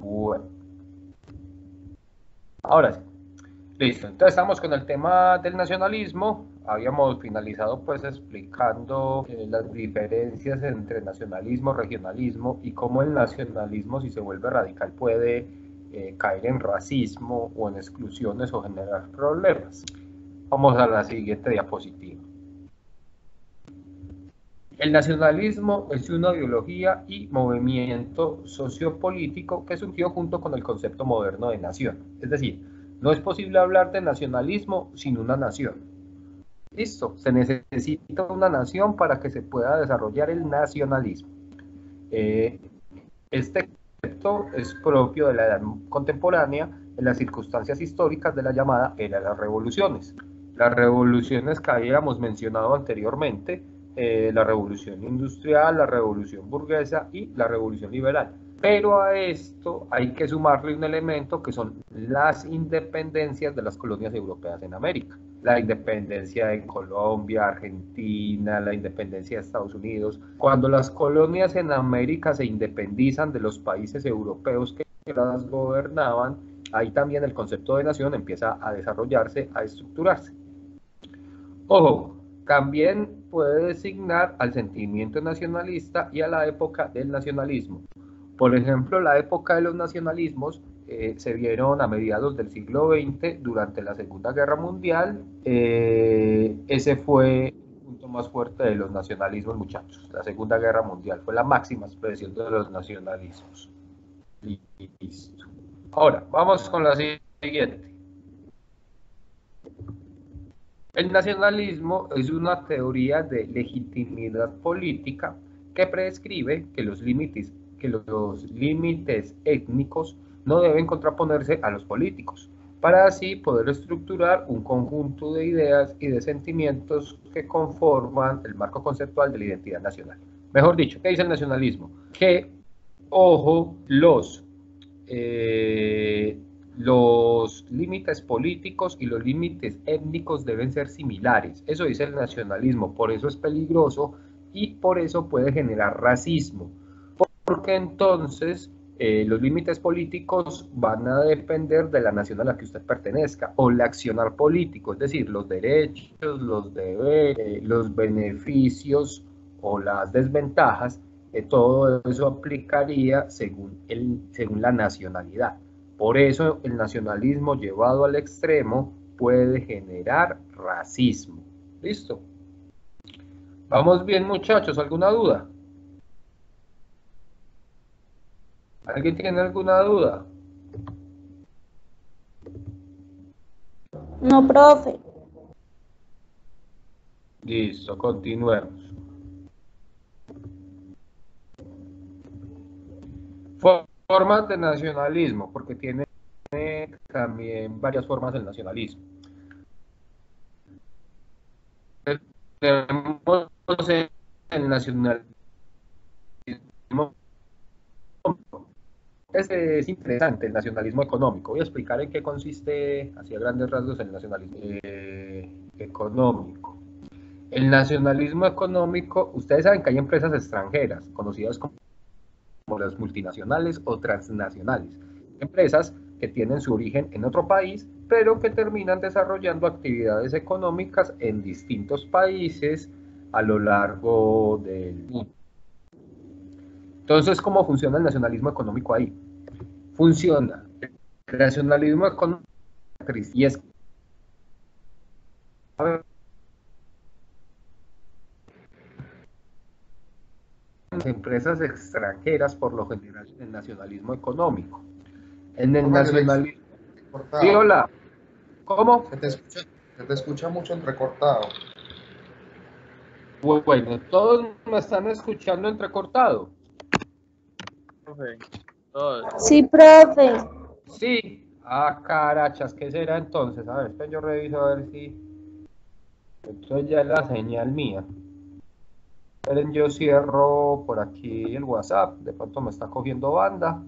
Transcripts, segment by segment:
Bueno, ahora sí. Listo, entonces estamos con el tema del nacionalismo. Habíamos finalizado pues explicando las diferencias entre nacionalismo, regionalismo y cómo el nacionalismo, si se vuelve radical, puede caer en racismo o en exclusiones o generar problemas. Vamos a la siguiente diapositiva. El nacionalismo es una ideología y movimiento sociopolítico que surgió junto con el concepto moderno de nación. Es decir, no es posible hablar de nacionalismo sin una nación. Listo, se necesita una nación para que se pueda desarrollar el nacionalismo. Eh, este concepto es propio de la edad contemporánea en las circunstancias históricas de la llamada era de las revoluciones. Las revoluciones que habíamos mencionado anteriormente, la revolución industrial, la revolución burguesa y la revolución liberal. Pero a esto hay que sumarle un elemento que son las independencias de las colonias europeas en América. La independencia de Colombia, Argentina, la independencia de Estados Unidos. Cuando las colonias en América se independizan de los países europeos que las gobernaban, ahí también el concepto de nación empieza a desarrollarse, a estructurarse. Ojo, también puede designar al sentimiento nacionalista y a la época del nacionalismo. Por ejemplo, la época de los nacionalismos se vieron a mediados del siglo XX durante la Segunda Guerra Mundial. Ese fue el punto más fuerte de los nacionalismos, muchachos. La Segunda Guerra Mundial fue la máxima expresión de los nacionalismos. Listo. Ahora, vamos con la siguiente. El nacionalismo es una teoría de legitimidad política que prescribe que los límites étnicos no deben contraponerse a los políticos, para así poder estructurar un conjunto de ideas y de sentimientos que conforman el marco conceptual de la identidad nacional. Mejor dicho, ¿qué dice el nacionalismo? Que, ojo, los límites políticos y los límites étnicos deben ser similares. Eso dice el nacionalismo, por eso es peligroso y por eso puede generar racismo. Porque entonces los límites políticos van a depender de la nación a la que usted pertenezca o el accionar político, es decir, los derechos, los deberes, los beneficios o las desventajas, todo eso aplicaría según la nacionalidad. Por eso el nacionalismo llevado al extremo puede generar racismo. ¿Listo? ¿Vamos bien, muchachos? ¿Alguna duda? ¿Alguien tiene alguna duda? No, profe. Listo, continuemos. Formas de nacionalismo, porque tiene también varias formas del nacionalismo. Tenemos el nacionalismo. Es interesante el nacionalismo económico. Voy a explicar en qué consiste, así a grandes rasgos, el nacionalismo económico. El nacionalismo económico, ustedes saben que hay empresas extranjeras, conocidas como las multinacionales o transnacionales. Empresas que tienen su origen en otro país, pero que terminan desarrollando actividades económicas en distintos países a lo largo del mundo. Entonces, ¿cómo funciona el nacionalismo económico ahí? Funciona el nacionalismo económico y es empresas extranjeras por lo general en el nacionalismo económico. En el Profe, se le nacionalismo... Sí, cortado. hola. ¿Cómo? Se te escucha mucho entrecortado. Bueno, todos me están escuchando entrecortado. Profe, todos. Sí, profe. Sí. Ah, carachas, ¿qué será entonces? A ver, yo reviso a ver si... Esto ya es la señal mía. Esperen, yo cierro por aquí el WhatsApp. De pronto me está cogiendo banda.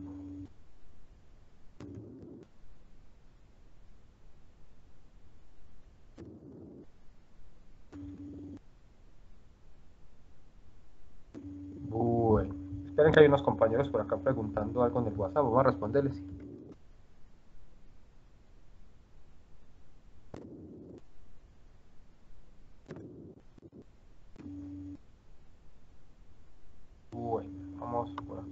Bueno. Esperen que hay unos compañeros por acá preguntando algo en el WhatsApp, vamos a responderles. Bueno, vamos por aquí.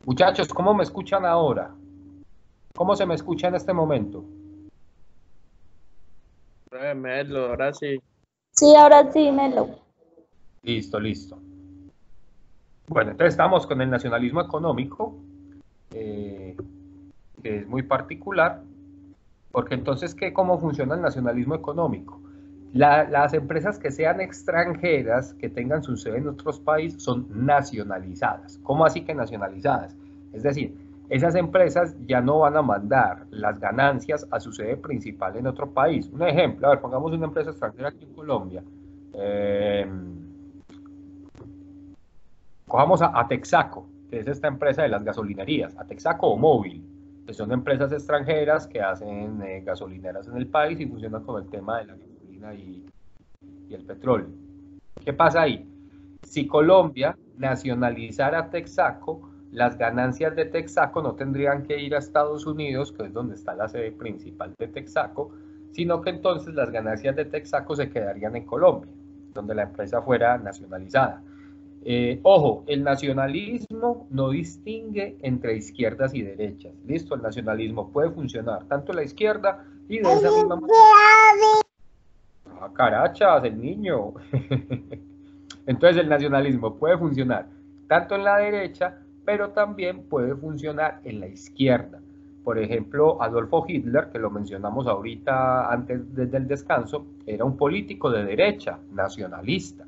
Muchachos, ¿cómo me escuchan ahora? ¿Cómo se me escucha en este momento? Melo, ahora sí. Sí, ahora sí, Melo. Listo, listo. Bueno, entonces estamos con el nacionalismo económico, que es muy particular, porque entonces, ¿cómo funciona el nacionalismo económico? Las empresas que sean extranjeras, que tengan su sede en otros países, son nacionalizadas. ¿Cómo así que nacionalizadas? Es decir, esas empresas ya no van a mandar las ganancias a su sede principal en otro país. Un ejemplo, a ver, pongamos una empresa extranjera aquí en Colombia. Cojamos a Texaco, que es esta empresa de las gasolinerías, a Texaco o Móvil, que son empresas extranjeras que hacen gasolineras en el país y funcionan con el tema de la gasolina y el petróleo. ¿Qué pasa ahí? Si Colombia nacionalizara Texaco, las ganancias de Texaco no tendrían que ir a Estados Unidos, que es donde está la sede principal de Texaco, sino que entonces las ganancias de Texaco se quedarían en Colombia, donde la empresa fuera nacionalizada. Ojo, el nacionalismo no distingue entre izquierdas y derechas. Listo, el nacionalismo puede funcionar tanto en la izquierda y de esa misma manera. Ah, carachas, el niño. Entonces el nacionalismo puede funcionar tanto en la derecha, pero también puede funcionar en la izquierda. Por ejemplo, Adolfo Hitler, que lo mencionamos ahorita antes desde el descanso, era un político de derecha, nacionalista.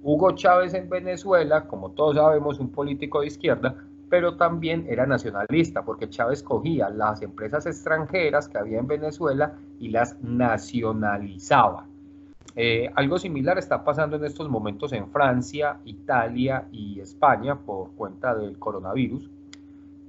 Hugo Chávez en Venezuela, como todos sabemos, un político de izquierda, pero también era nacionalista, porque Chávez cogía las empresas extranjeras que había en Venezuela y las nacionalizaba. Algo similar está pasando en estos momentos en Francia, Italia y España por cuenta del coronavirus.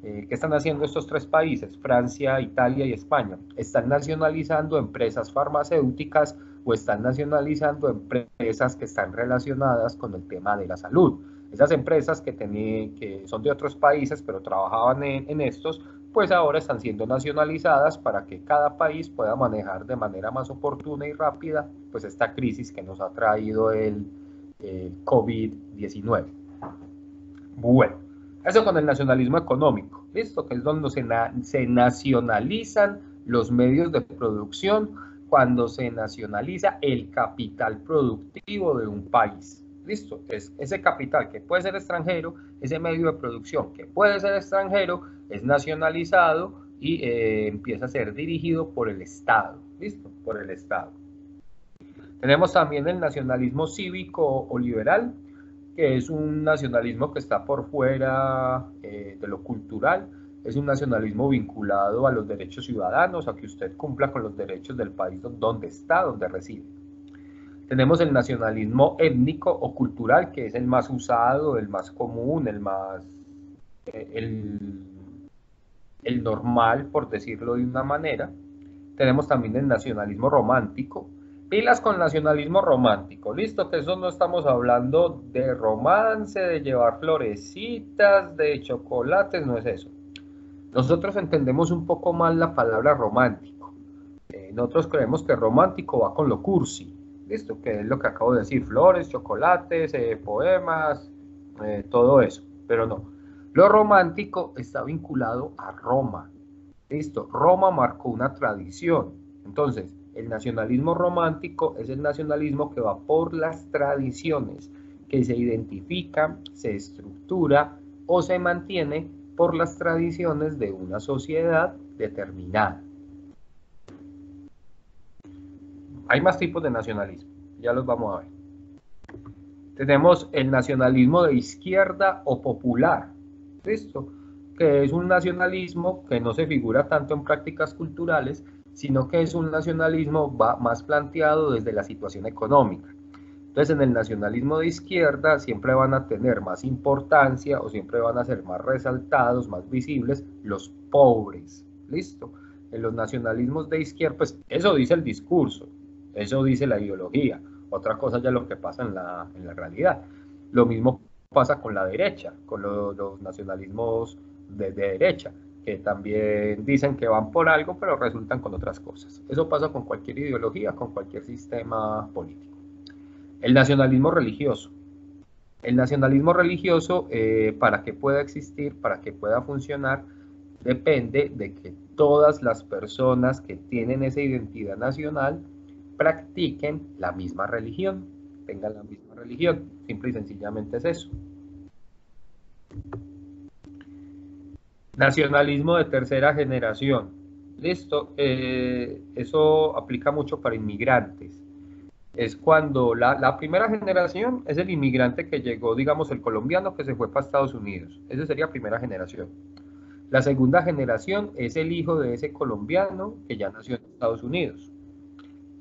¿Qué están haciendo estos tres países? Francia, Italia y España. Están nacionalizando empresas farmacéuticas o están nacionalizando empresas que están relacionadas con el tema de la salud. Esas empresas que son de otros países pero trabajaban en estos, pues ahora están siendo nacionalizadas para que cada país pueda manejar de manera más oportuna y rápida pues esta crisis que nos ha traído el COVID-19. Bueno, eso con el nacionalismo económico, ¿listo? Que es donde se nacionalizan los medios de producción, cuando se nacionaliza el capital productivo de un país. Listo, es ese capital que puede ser extranjero, ese medio de producción que puede ser extranjero, es nacionalizado y empieza a ser dirigido por el Estado. Listo, por el Estado. Tenemos también el nacionalismo cívico o liberal, que es un nacionalismo que está por fuera de lo cultural. Es un nacionalismo vinculado a los derechos ciudadanos, a que usted cumpla con los derechos del país donde está, donde reside. Tenemos el nacionalismo étnico o cultural, que es el más usado, el más común, el normal, por decirlo de una manera. Tenemos también el nacionalismo romántico. Pilas con nacionalismo romántico, listo, que eso no estamos hablando de romance, de llevar florecitas, de chocolates, no es eso. Nosotros entendemos un poco más la palabra romántico. Nosotros creemos que romántico va con lo cursi, listo, que es lo que acabo de decir, flores, chocolates, poemas, todo eso, pero no. Lo romántico está vinculado a Roma, listo, Roma marcó una tradición, entonces el nacionalismo romántico es el nacionalismo que va por las tradiciones, que se identifica, se estructura o se mantiene por las tradiciones de una sociedad determinada. Hay más tipos de nacionalismo, ya los vamos a ver. Tenemos el nacionalismo de izquierda o popular, ¿listo? Que es un nacionalismo que no se figura tanto en prácticas culturales, sino que es un nacionalismo más planteado desde la situación económica. Entonces, en el nacionalismo de izquierda siempre van a tener más importancia o siempre van a ser más resaltados, más visibles los pobres, ¿listo? en los nacionalismos de izquierda, pues eso dice el discurso, eso dice la ideología, otra cosa ya es lo que pasa en la realidad. Lo mismo pasa con la derecha, con los nacionalismos de derecha, que también dicen que van por algo, pero resultan con otras cosas. Eso pasa con cualquier ideología, con cualquier sistema político. El nacionalismo religioso. El nacionalismo religioso, para que pueda existir, para que pueda funcionar, depende de que todas las personas que tienen esa identidad nacional practiquen la misma religión, tengan la misma religión. Simple y sencillamente es eso. Nacionalismo de tercera generación. Listo, eso aplica mucho para inmigrantes. Es cuando la primera generación es el inmigrante que llegó, digamos, el colombiano que se fue para Estados Unidos. Esa sería primera generación. La segunda generación es el hijo de ese colombiano que ya nació en Estados Unidos.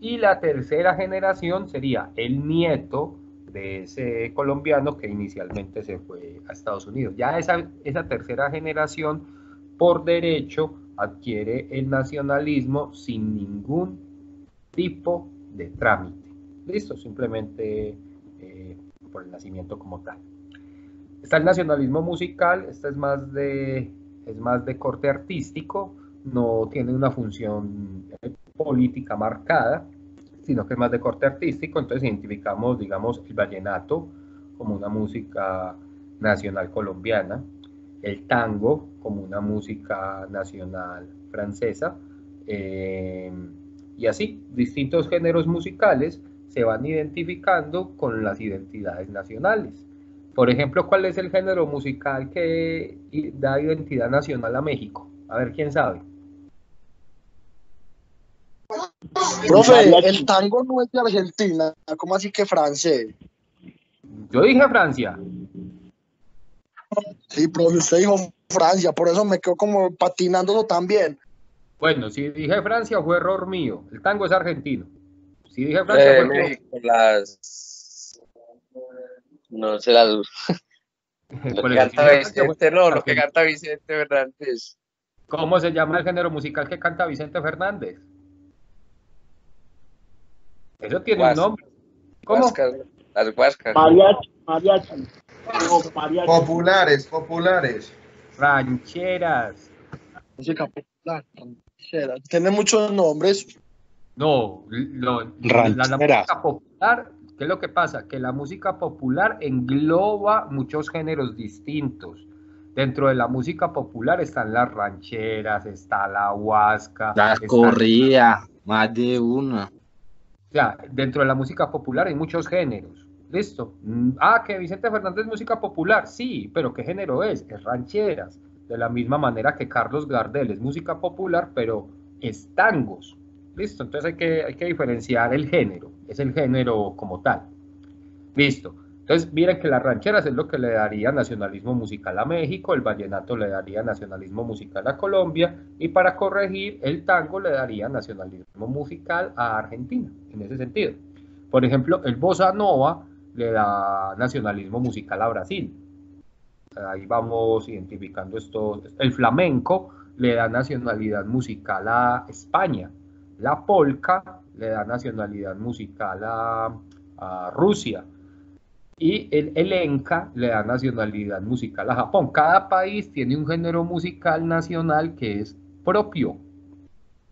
Y la tercera generación sería el nieto de ese colombiano que inicialmente se fue a Estados Unidos. Ya esa tercera generación, por derecho, adquiere el nacionalismo sin ningún tipo de trámite. Listo, simplemente por el nacimiento como tal. Está el nacionalismo musical, este es más de corte artístico, no tiene una función política marcada, sino que es más de corte artístico. Entonces identificamos, digamos, el vallenato como una música nacional colombiana, el tango como una música nacional francesa, y así, distintos géneros musicales se van identificando con las identidades nacionales. Por ejemplo, ¿cuál es el género musical que da identidad nacional a México? A ver, ¿quién sabe? Profe, el tango no es de Argentina, ¿cómo así que francés? Yo dije Francia. Sí, profe, usted dijo Francia, por eso me quedo como patinándolo también. Bueno, si dije Francia fue error mío. El tango es argentino. Si dije Francia fue México, no sé, lo que canta Vicente, no, lo que canta Vicente Fernández. ¿Cómo se llama el género musical que canta Vicente Fernández? Eso tiene un nombre. ¿Cómo? Huascas, las huascas. Mariachi. Populares. Rancheras. Música popular, ranchera. Tiene muchos nombres. No, la música popular, ¿qué es lo que pasa? Que la música popular engloba muchos géneros distintos. Dentro de la música popular están las rancheras, está la huasca. La corrida, más de una. O sea, dentro de la música popular hay muchos géneros. Listo. Ah, que Vicente Fernández es música popular. Sí, pero ¿qué género es? Es rancheras. De la misma manera que Carlos Gardel es música popular, pero es tangos. Listo. Entonces hay que diferenciar el género. Es el género como tal. Listo. Entonces, miren que las rancheras es lo que le daría nacionalismo musical a México, el vallenato le daría nacionalismo musical a Colombia, y para corregir, el tango le daría nacionalismo musical a Argentina, en ese sentido. Por ejemplo, el bossa nova le da nacionalismo musical a Brasil. Ahí vamos identificando esto. El flamenco le da nacionalidad musical a España. La polka le da nacionalidad musical a Rusia. Y el enka le da nacionalidad musical a Japón. Cada país tiene un género musical nacional que es propio.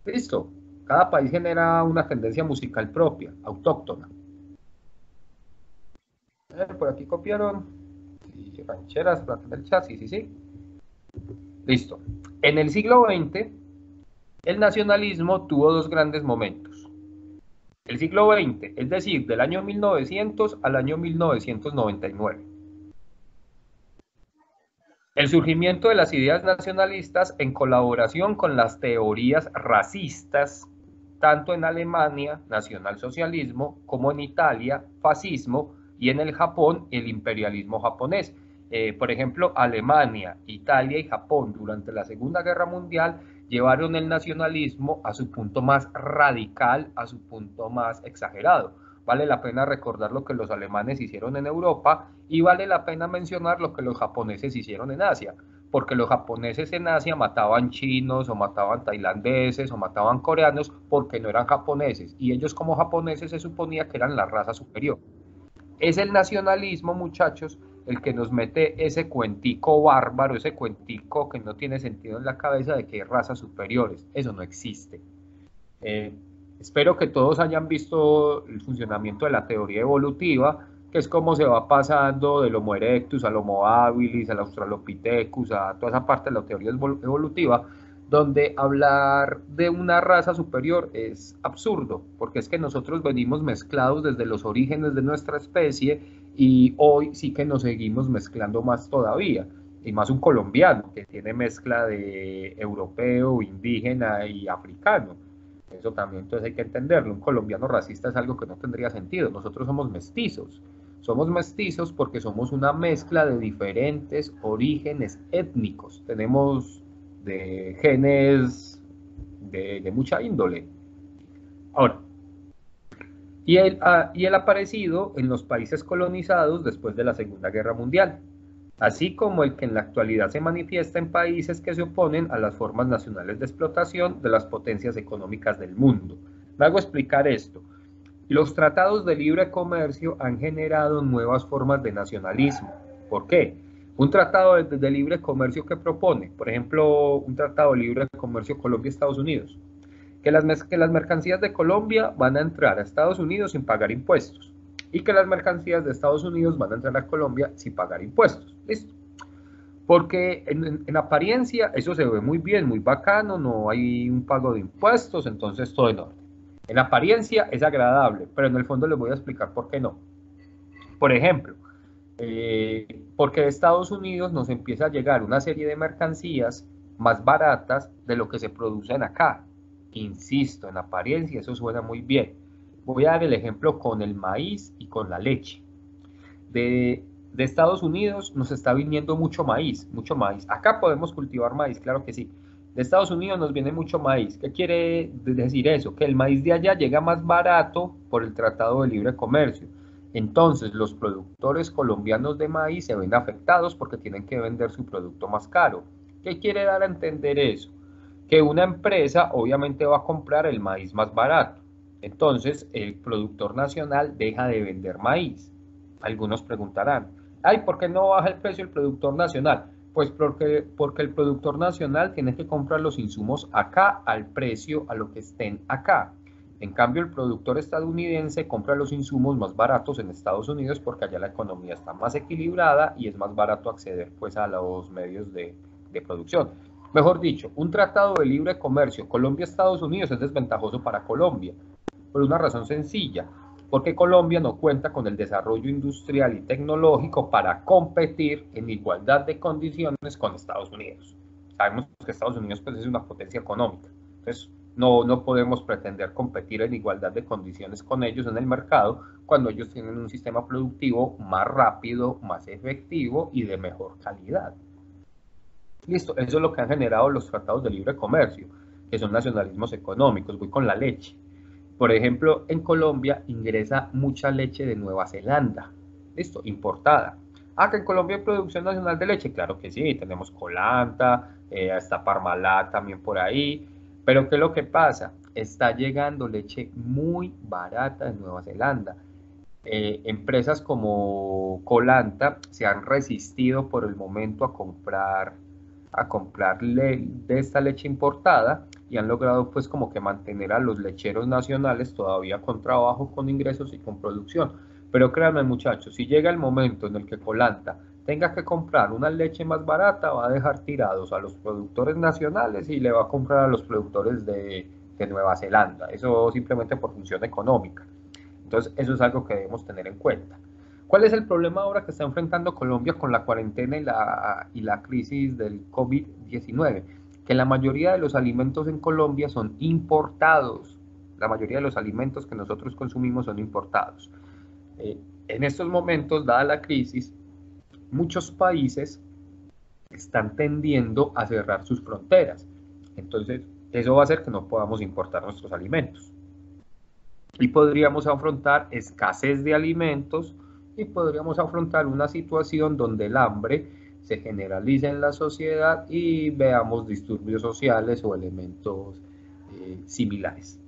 ¿Listo? Cada país genera una tendencia musical propia, autóctona. Por aquí copiaron. Sí, rancheras, por aquí en el chat, sí. Listo. En el siglo XX, el nacionalismo tuvo dos grandes momentos. El siglo XX, es decir, del año 1900 al año 1999. El surgimiento de las ideas nacionalistas en colaboración con las teorías racistas, tanto en Alemania, nacionalsocialismo, como en Italia, fascismo, y en el Japón, el imperialismo japonés. Por ejemplo, Alemania, Italia y Japón durante la Segunda Guerra Mundial llevaron el nacionalismo a su punto más radical, a su punto más exagerado. Vale la pena recordar lo que los alemanes hicieron en Europa y vale la pena mencionar lo que los japoneses hicieron en Asia. porque los japoneses en Asia mataban chinos o mataban tailandeses o mataban coreanos porque no eran japoneses, y ellos como japoneses se suponía que eran la raza superior. Es el nacionalismo, muchachos, el que nos mete ese cuentico bárbaro, ese cuentico que no tiene sentido en la cabeza de que hay razas superiores. Eso no existe. Espero que todos hayan visto el funcionamiento de la teoría evolutiva, que es cómo se va pasando del Homo erectus al Homo habilis, al Australopithecus, a toda esa parte de la teoría evolutiva, donde hablar de una raza superior es absurdo, porque es que nosotros venimos mezclados desde los orígenes de nuestra especie y hoy sí que nos seguimos mezclando más todavía, y más un colombiano que tiene mezcla de europeo, indígena y africano. Eso también entonces hay que entenderlo. Un colombiano racista es algo que no tendría sentido. Nosotros somos mestizos. Somos mestizos porque somos una mezcla de diferentes orígenes étnicos. Tenemos de genes de mucha índole. Ahora, y el aparecido en los países colonizados después de la Segunda Guerra Mundial, así como el que en la actualidad se manifiesta en países que se oponen a las formas nacionales de explotación de las potencias económicas del mundo. Me hago explicar esto. Los tratados de libre comercio han generado nuevas formas de nacionalismo. ¿Por qué? Un tratado de libre comercio que propone, por ejemplo, un tratado de libre comercio Colombia-Estados Unidos, que las mercancías de Colombia van a entrar a Estados Unidos sin pagar impuestos, y que las mercancías de Estados Unidos van a entrar a Colombia sin pagar impuestos. ¿Listo? Porque en apariencia eso se ve muy bien, muy bacano, no hay un pago de impuestos, entonces todo en orden. En apariencia es agradable, pero en el fondo les voy a explicar por qué no. Por ejemplo, porque de Estados Unidos nos empieza a llegar una serie de mercancías más baratas de lo que se producen acá. Insisto, en apariencia eso suena muy bien. Voy a dar el ejemplo con el maíz y con la leche. De Estados Unidos nos está viniendo mucho maíz, mucho maíz. Acá podemos cultivar maíz, claro que sí. De Estados Unidos nos viene mucho maíz. ¿Qué quiere decir eso? Que el maíz de allá llega más barato por el Tratado de Libre Comercio. Entonces los productores colombianos de maíz se ven afectados porque tienen que vender su producto más caro. ¿Qué quiere dar a entender eso? Que una empresa obviamente va a comprar el maíz más barato. Entonces el productor nacional deja de vender maíz. Algunos preguntarán, ay, ¿por qué no baja el precio del productor nacional? Pues porque el productor nacional tiene que comprar los insumos acá al precio a lo que estén acá. En cambio, el productor estadounidense compra los insumos más baratos en Estados Unidos porque allá la economía está más equilibrada y es más barato acceder pues a los medios de producción. Mejor dicho, un tratado de libre comercio Colombia-Estados Unidos es desventajoso para Colombia, por una razón sencilla, porque Colombia no cuenta con el desarrollo industrial y tecnológico para competir en igualdad de condiciones con Estados Unidos. Sabemos que Estados Unidos pues, es una potencia económica, entonces no podemos pretender competir en igualdad de condiciones con ellos en el mercado cuando ellos tienen un sistema productivo más rápido, más efectivo y de mejor calidad. Listo, eso es lo que han generado los tratados de libre comercio, que son nacionalismos económicos. Voy con la leche. Por ejemplo, en Colombia ingresa mucha leche de Nueva Zelanda, listo, importada. Ah, que en Colombia hay producción nacional de leche, claro que sí, tenemos Colanta, está Parmalat también por ahí, pero ¿qué es lo que pasa? Está llegando leche muy barata de Nueva Zelanda. Empresas como Colanta se han resistido por el momento a comprarle de esta leche importada y han logrado pues como que mantener a los lecheros nacionales todavía con trabajo, con ingresos y con producción. Pero créanme muchachos, si llega el momento en el que Colanta tenga que comprar una leche más barata, va a dejar tirados a los productores nacionales y le va a comprar a los productores de Nueva Zelanda. Eso simplemente por función económica. Entonces eso es algo que debemos tener en cuenta. ¿Cuál es el problema ahora que está enfrentando Colombia con la cuarentena y la crisis del COVID-19? Que la mayoría de los alimentos en Colombia son importados. La mayoría de los alimentos que nosotros consumimos son importados. En estos momentos, dada la crisis, muchos países están tendiendo a cerrar sus fronteras. Entonces, eso va a hacer que no podamos importar nuestros alimentos. Y podríamos afrontar escasez de alimentos y podríamos afrontar una situación donde el hambre se generalice en la sociedad y veamos disturbios sociales o elementos similares.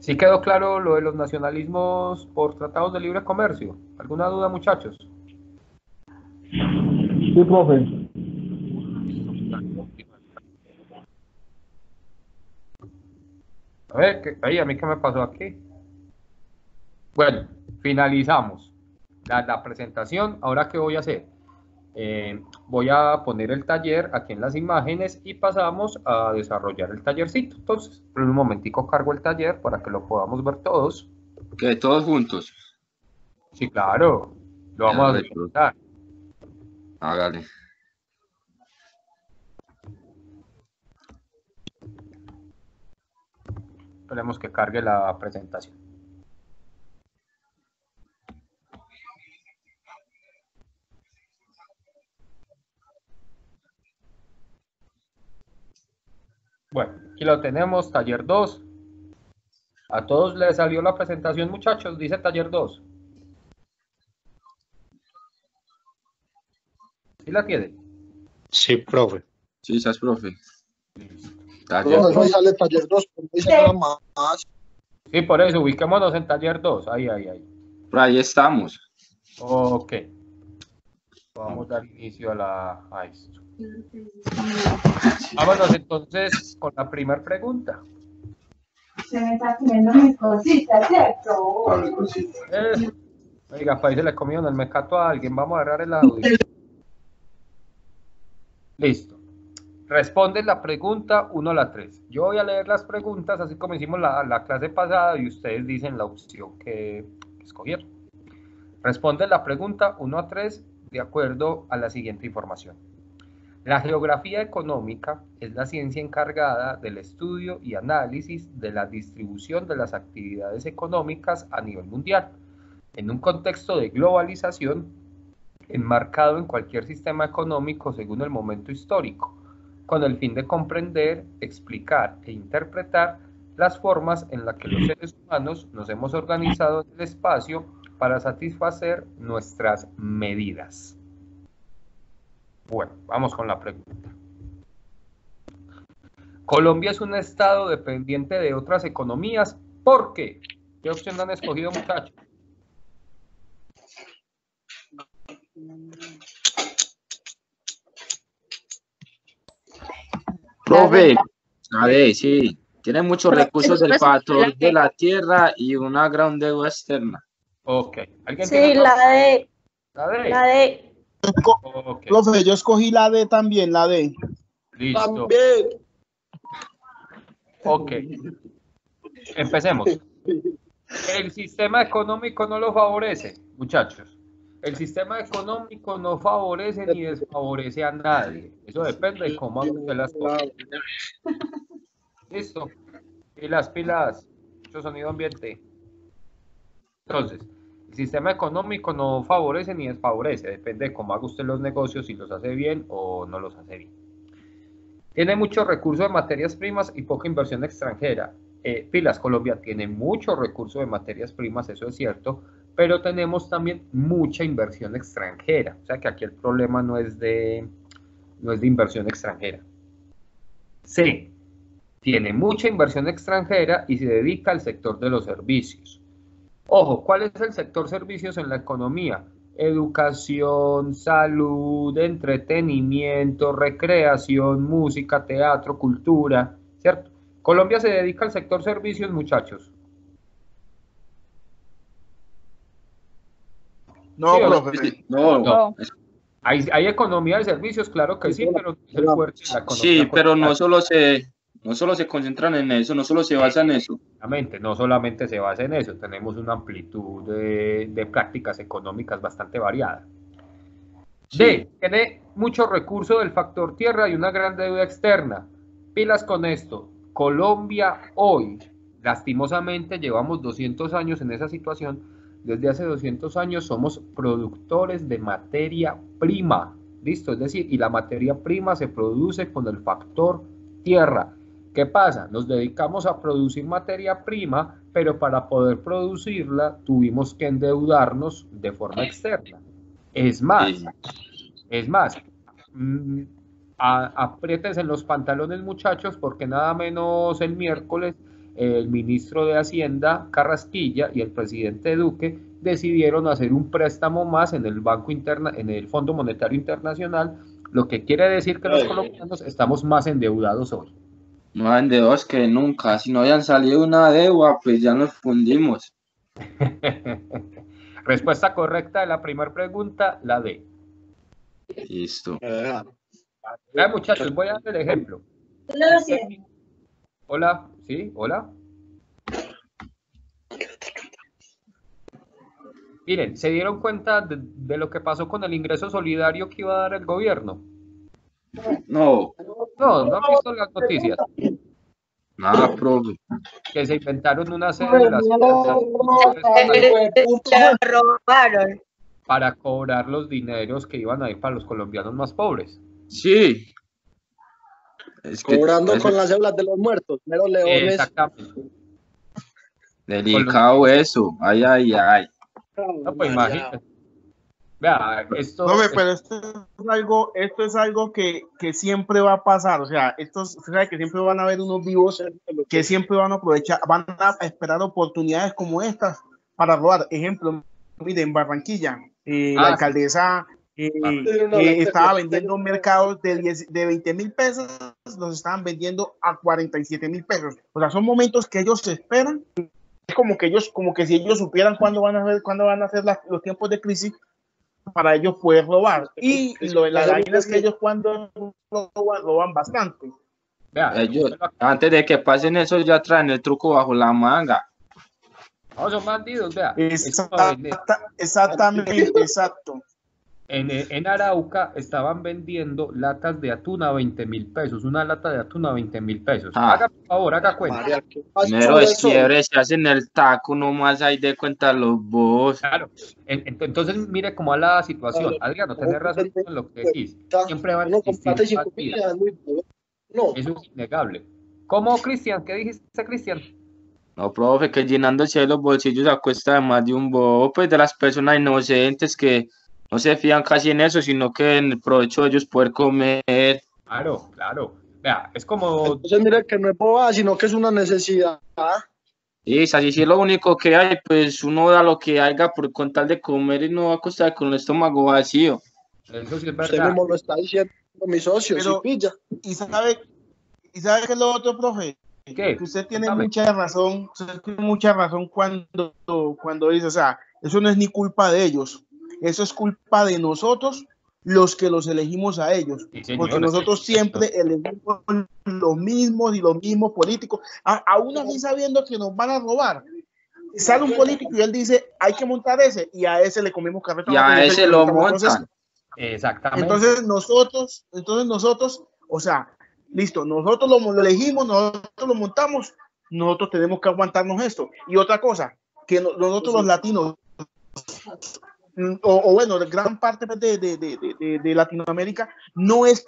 ¿Sí quedó claro lo de los nacionalismos por tratados de libre comercio? ¿Alguna duda, muchachos? Sí, profe. A ver, ¿a mí qué me pasó aquí? Bueno, finalizamos la presentación. ¿Ahora qué voy a hacer? Voy a poner el taller aquí en las imágenes y pasamos a desarrollar el tallercito. Entonces, por un momentico cargo el taller para que lo podamos ver todos. ¿Que todos juntos? Sí, claro. Lo vamos a disfrutar. Hágale. Esperemos que cargue la presentación. Bueno, aquí lo tenemos, taller 2. ¿A todos les salió la presentación, muchachos? Dice taller 2. ¿Sí la tiene? Sí, profe. Sí, estás, profe. Taller 2. Sale taller 2, pero no dice nada más. Sí, por eso, ubiquémonos en taller 2. Ahí. Por ahí estamos. Ok. Vamos a dar inicio a esto. Vámonos entonces con la primera pregunta. Se me está comiendo mis cositas, ¿cierto? Oiga, para ahí se le comió en el mecato a alguien. Vamos a agarrar el audio. Listo. Responde la pregunta 1 a la 3. Yo voy a leer las preguntas, así como hicimos la clase pasada, y ustedes dicen la opción que escogieron. Responde la pregunta 1 a 3 de acuerdo a la siguiente información. La geografía económica es la ciencia encargada del estudio y análisis de la distribución de las actividades económicas a nivel mundial, en un contexto de globalización enmarcado en cualquier sistema económico según el momento histórico, con el fin de comprender, explicar e interpretar las formas en las que los seres humanos nos hemos organizado en el espacio para satisfacer nuestras medidas. Bueno, vamos con la pregunta. Colombia es un estado dependiente de otras economías. ¿Por qué? ¿Qué opción han escogido, muchachos? Profe, a ver, sí. Tiene muchos recursos del factor de la tierra y una gran deuda externa. Ok. ¿Alguien Sí, tiene la D. La D. La D. Okay. Profe, yo escogí la D también, la D. Listo. También. Ok. Empecemos. El sistema económico no lo favorece, muchachos. El sistema económico no favorece ni desfavorece a nadie. Eso depende de cómo haga usted las cosas. Listo. Y las pilas. Mucho sonido ambiente. Entonces, el sistema económico no favorece ni desfavorece. Depende de cómo haga usted los negocios, si los hace bien o no los hace bien. Tiene muchos recursos de materias primas y poca inversión extranjera. Pilas, Colombia tiene muchos recursos de materias primas, eso es cierto, pero tenemos también mucha inversión extranjera. O sea que aquí el problema no es de inversión extranjera. C. Tiene mucha inversión extranjera y se dedica al sector de los servicios. Ojo, ¿cuál es el sector servicios en la economía? Educación, salud, entretenimiento, recreación, música, teatro, cultura, ¿cierto? Colombia se dedica al sector servicios, muchachos. No, ¿Sí, profe. No. Hay economía de servicios, claro que sí, pero es el fuerte de la economía. Sí, pero no solo se concentran en eso, no solo se basan en eso. Exactamente, no solamente se basa en eso, tenemos una amplitud de prácticas económicas bastante variada. Sí. D. Tiene muchos recursos del factor tierra y una gran deuda externa. Pilas con esto. Colombia hoy, lastimosamente, llevamos 200 años en esa situación. Desde hace 200 años somos productores de materia prima. ¿Listo? Es decir, y la materia prima se produce con el factor tierra. ¿Qué pasa? Nos dedicamos a producir materia prima, pero para poder producirla tuvimos que endeudarnos de forma externa. Es más, Sí. Apriétense en los pantalones, muchachos, porque nada menos el miércoles el ministro de Hacienda, Carrasquilla, y el presidente Duque decidieron hacer un préstamo más en el en el Fondo Monetario Internacional, lo que quiere decir que los colombianos estamos más endeudados hoy. Más endeudados que nunca. Si no habían salido una deuda, pues ya nos fundimos. Respuesta correcta de la primera pregunta, la D. Listo. Vean, muchachos, voy a dar el ejemplo. Hola, ¿sí? Hola. Miren, ¿se dieron cuenta de lo que pasó con el ingreso solidario que iba a dar el gobierno? No, No han visto las noticias. nada, profe. Que se inventaron una serie de las robaron. para cobrar los dineros que iban a ir para los colombianos más pobres. Sí. Es que Cobrando eso- con las células de los muertos, mero leones. Exactamente. Delicado eso. Ay, ay, ay. No, pues imagínate. Vea, esto. Profe, pero esto es algo que siempre va a pasar. O sea, usted sabe que siempre van a haber unos vivos que siempre van a aprovechar, van a esperar oportunidades como estas para robar. Ejemplo, mire, en Barranquilla, la alcaldesa estaba vendiendo mercados de 20.000 pesos, los estaban vendiendo a 47.000 pesos. O sea, son momentos que ellos se esperan. Es como que si ellos supieran cuándo van a ser los tiempos de crisis para ellos poder robar. Y lo de la vaina es que ellos cuando roban bastante. Vea, Ellos, antes de que pasen eso, ya traen el truco bajo la manga. no, son bandidos, vea. Exactamente, exacto. En Arauca estaban vendiendo latas de atún a 20.000 pesos, una lata de atún a 20.000 pesos. Haga por favor, haga cuenta. María, ¿qué pasó Primero de eso? fiebre, se hacen el taco, nomás ahí de cuenta los bobos. Claro, entonces mire cómo va la situación. Adriano, tenés razón en lo que decís. Siempre van a No, compadre, existir sin bandidos. comida, es muy bueno. No, Eso es innegable. ¿Cómo, Cristian? ¿Qué dijiste, Cristian? No, profe, que llenándose los bolsillos a cuesta de más de un bobo, pues de las personas inocentes que no se fían casi en eso, sino que en el provecho de ellos poder comer. Claro, claro. Vea, es como... entonces mire que no es boba, sino que es una necesidad. Y así sí es lo único que hay, pues uno da lo que haya por con tal de comer y no va a costar con el estómago vacío. Eso sí es Usted verdad. mismo lo está diciendo, mi socio, Pero- si pilla. ¿Y sabe qué es lo otro, profe? ¿Qué? Que usted tiene Cuéntame. mucha razón cuando dice, o sea, eso no es ni culpa de ellos, eso es culpa de nosotros, los que los elegimos a ellos, Sí, señor, porque nosotros siempre elegimos los mismos políticos, aún así sabiendo que nos van a robar. Sale un político y él dice, hay que montar ese, y a ese le comemos carreta. Y a ese lo Entonces, montan. Exactamente. entonces nosotros, o sea, listo, nosotros lo elegimos, nosotros lo montamos, nosotros tenemos que aguantarnos esto. Y otra cosa, que nosotros los latinos, o bueno, gran parte de Latinoamérica, no es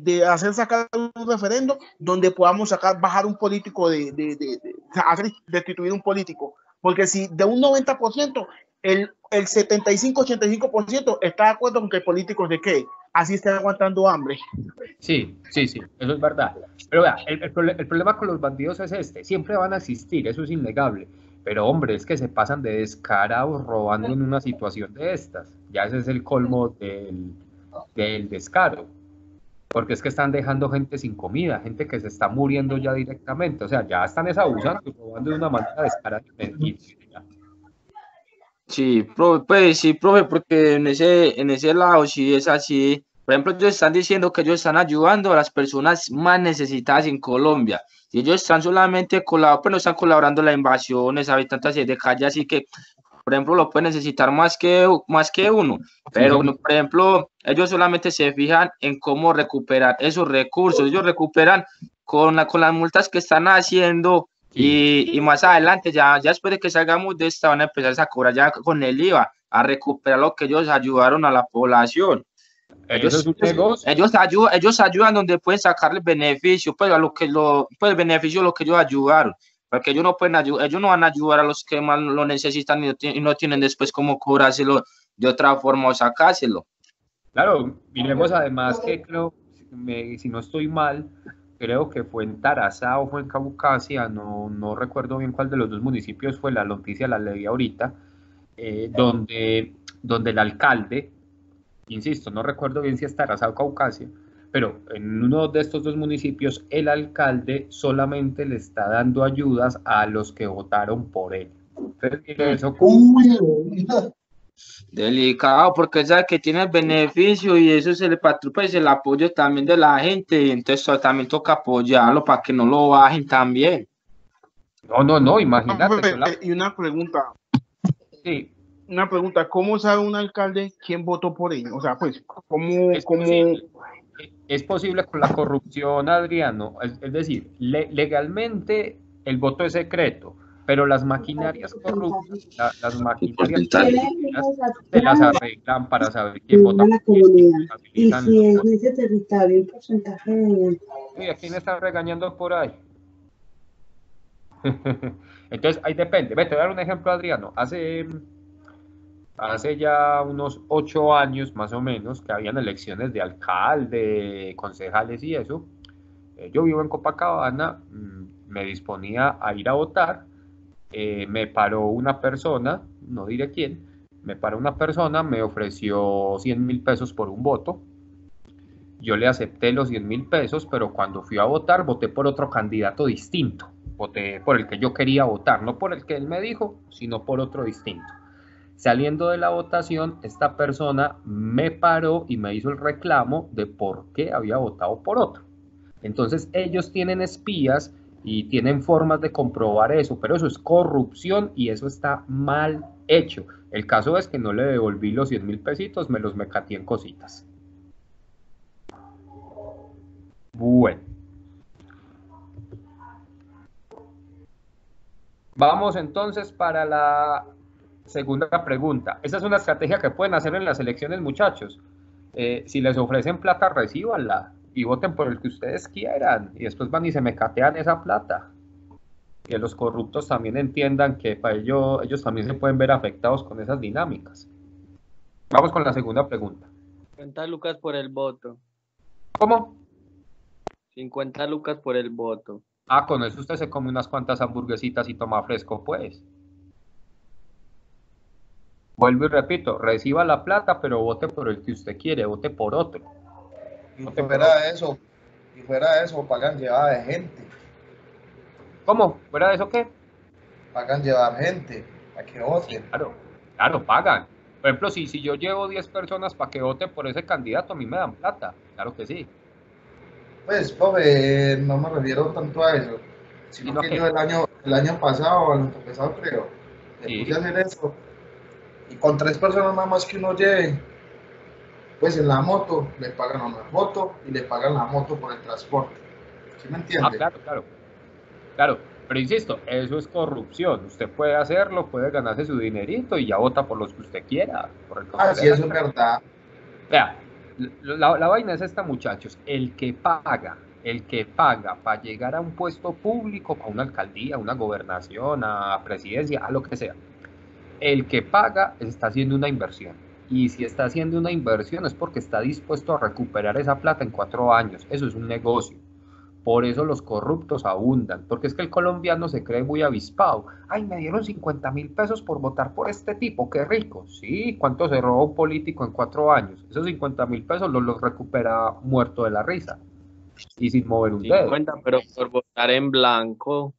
de hacer sacar un referendo donde podamos bajar un político, destituir un político. Porque si de un 90%, el 75-85% está de acuerdo con que el político es de qué, así está aguantando hambre. Sí, eso es verdad. Pero vea, el problema con los bandidos es este, siempre van a existir, eso es innegable. Pero hombre, es que se pasan de descarados robando en una situación de estas. Ya ese es el colmo del descaro. Porque es que están dejando gente sin comida, gente que se está muriendo ya directamente. O sea, ya están abusando y robando de una manera descarada. Sí, profe, pues sí, profe, porque en ese lado sí es así. Por ejemplo, ellos están diciendo que ellos están ayudando a las personas más necesitadas en Colombia. Y ellos están solamente colaborando, pero no están colaborando en la invasión, esa tantas de calle, así que, por ejemplo, lo pueden necesitar más que uno. Pero, Sí. por ejemplo, ellos solamente se fijan en cómo recuperar esos recursos. Ellos recuperan con las multas que están haciendo. Y más adelante, ya después de que salgamos de esta, van a empezar a cobrar ya con el IVA, a recuperar lo que ellos ayudaron a la población. Ellos ayudan donde pueden sacarle beneficio, pues a beneficio lo que ellos ayudaron. porque ellos no pueden ayudar, ellos no van a ayudar a los que más lo necesitan y no tienen después cómo cobrárselo de otra forma o sacárselo. Claro, miremos además que creo, si no estoy mal, creo que fue en Tarazá o fue en Caucasia, no recuerdo bien cuál de los dos municipios fue, la noticia la leí ahorita, donde el alcalde, insisto, no recuerdo bien si es Tarazá o Caucasia, pero en uno de estos dos municipios el alcalde solamente le está dando ayudas a los que votaron por él. Entonces, eso delicado, porque sabe que tiene el beneficio y eso se le patrupa y el apoyo también de la gente, y entonces también toca apoyarlo para que no lo bajen también. No, imagínate. Y una pregunta. Sí. Una pregunta, ¿cómo sabe un alcalde quién votó por él? O sea, pues, ¿cómo? Es posible con la corrupción, Adriano. Es decir, legalmente el voto es secreto, pero las maquinarias corruptas, las maquinarias se las arreglan para saber quién vota por quién. Y si en ese territorio el porcentaje de... ¿A quién está regañando por ahí? Entonces, ahí depende. Te voy a dar un ejemplo, Adriano. Hace ya unos 8 años más o menos que habían elecciones de alcalde, concejales y eso. Yo vivo en Copacabana, me disponía a ir a votar, me paró una persona, no diré quién, me ofreció 100.000 pesos por un voto. Yo le acepté los 100.000 pesos, pero cuando fui a votar voté por otro candidato distinto. Voté por el que yo quería votar, no por el que él me dijo, sino por otro distinto. Saliendo de la votación, esta persona me paró y me hizo el reclamo de por qué había votado por otro. Entonces ellos tienen espías y tienen formas de comprobar eso, pero eso es corrupción y eso está mal hecho. El caso es que no le devolví los 100.000 pesitos, me los mecateé en cositas. Bueno. Vamos entonces para la segunda pregunta. Esa es una estrategia que pueden hacer en las elecciones, muchachos. Si les ofrecen plata, recíbanla y voten por el que ustedes quieran. Y después van y se mecatean esa plata. Que los corruptos también entiendan que para ellos también se pueden ver afectados con esas dinámicas. Vamos con la segunda pregunta. 50 lucas por el voto. ¿Cómo? 50 lucas por el voto. Ah, con eso usted se come unas cuantas hamburguesitas y toma fresco, pues. Vuelvo y repito, reciba la plata, pero vote por el que usted quiere, vote por otro. Y fuera de eso, pagan llevada de gente. ¿Cómo? ¿Fuera de eso qué? Pagan llevar gente, para que voten. Claro, pagan. Por ejemplo, si yo llevo 10 personas para que voten por ese candidato, a mí me dan plata. Claro que sí. Pues, profe, no me refiero tanto a eso. Sino que yo el año pasado, el antepasado creo, le puse a hacer eso. Y con 3 personas nada más que uno lleve, pues en la moto le pagan a una moto y le pagan la moto por el transporte. ¿Sí me entiende? Claro, pero insisto, eso es corrupción. Usted puede hacerlo, puede ganarse su dinerito y ya vota por los que usted quiera. Sí, eso es verdad. Vea, la vaina es esta, muchachos. El que paga para llegar a un puesto público, a una alcaldía, a una gobernación, a presidencia, a lo que sea, el que paga está haciendo una inversión. Y si está haciendo una inversión es porque está dispuesto a recuperar esa plata en 4 años. Eso es un negocio. Por eso los corruptos abundan. Porque es que el colombiano se cree muy avispado. Ay, me dieron 50.000 pesos por votar por este tipo. ¡Qué rico! Sí, ¿cuánto se robó un político en 4 años? Esos 50.000 pesos los recupera muerto de la risa. Y sin mover un dedo. 50, pero por votar en blanco.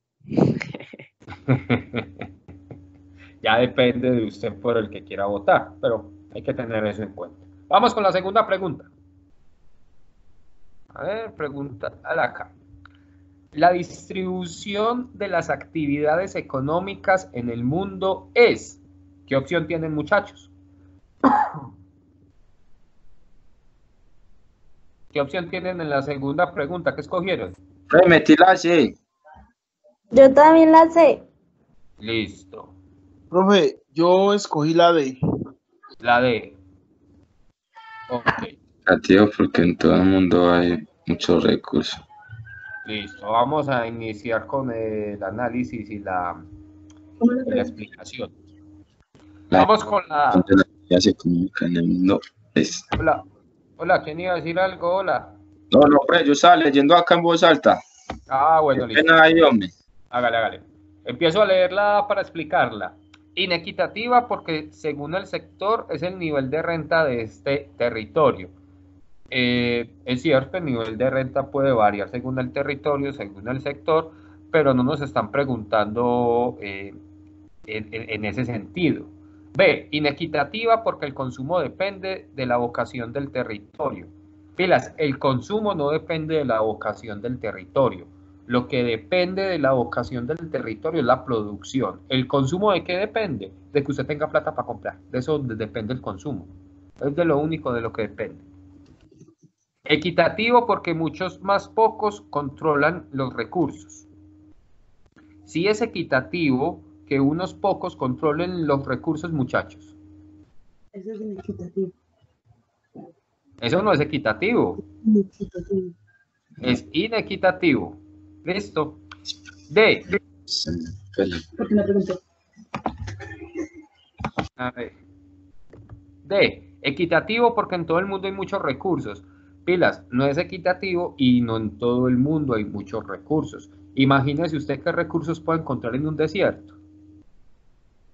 Ya depende de usted por el que quiera votar, pero hay que tener eso en cuenta. Vamos con la segunda pregunta. A ver, pregunta acá. La distribución de las actividades económicas en el mundo es. ¿Qué opción tienen, muchachos? ¿Qué opción tienen en la segunda pregunta? ¿Qué escogieron? Metí la C. Yo también la sé. Listo. Profe, yo escogí la D. La D. Ok. Tío, porque en todo el mundo hay muchos recursos. Listo, vamos a iniciar con el análisis y la explicación. Vamos con la... Ya se comunican en el mundo. Hola, hola, ¿quién iba a decir algo? Hola. No, hombre, yo estaba leyendo acá en voz alta. Ah, bueno, listo. Ahí, hombre. Hágale. Empiezo a leerla para explicarla. Inequitativa porque según el sector es el nivel de renta de este territorio. Es cierto, el nivel de renta puede variar según el territorio, según el sector, pero no nos están preguntando en ese sentido. B, inequitativa porque el consumo depende de la vocación del territorio. Pilas, el consumo no depende de la vocación del territorio. Lo que depende de la vocación del territorio es la producción. ¿El consumo de qué depende? De que usted tenga plata para comprar. De eso depende el consumo. Es de lo único de lo que depende. Equitativo porque muchos más pocos controlan los recursos. Sí es equitativo que unos pocos controlen los recursos, muchachos. Eso es inequitativo. Eso no es equitativo. Inequitativo. Es inequitativo. Listo. D. Porque me pregunté. A ver. D. Equitativo porque en todo el mundo hay muchos recursos. Pilas, no es equitativo y no en todo el mundo hay muchos recursos. Imagínese usted qué recursos puede encontrar en un desierto.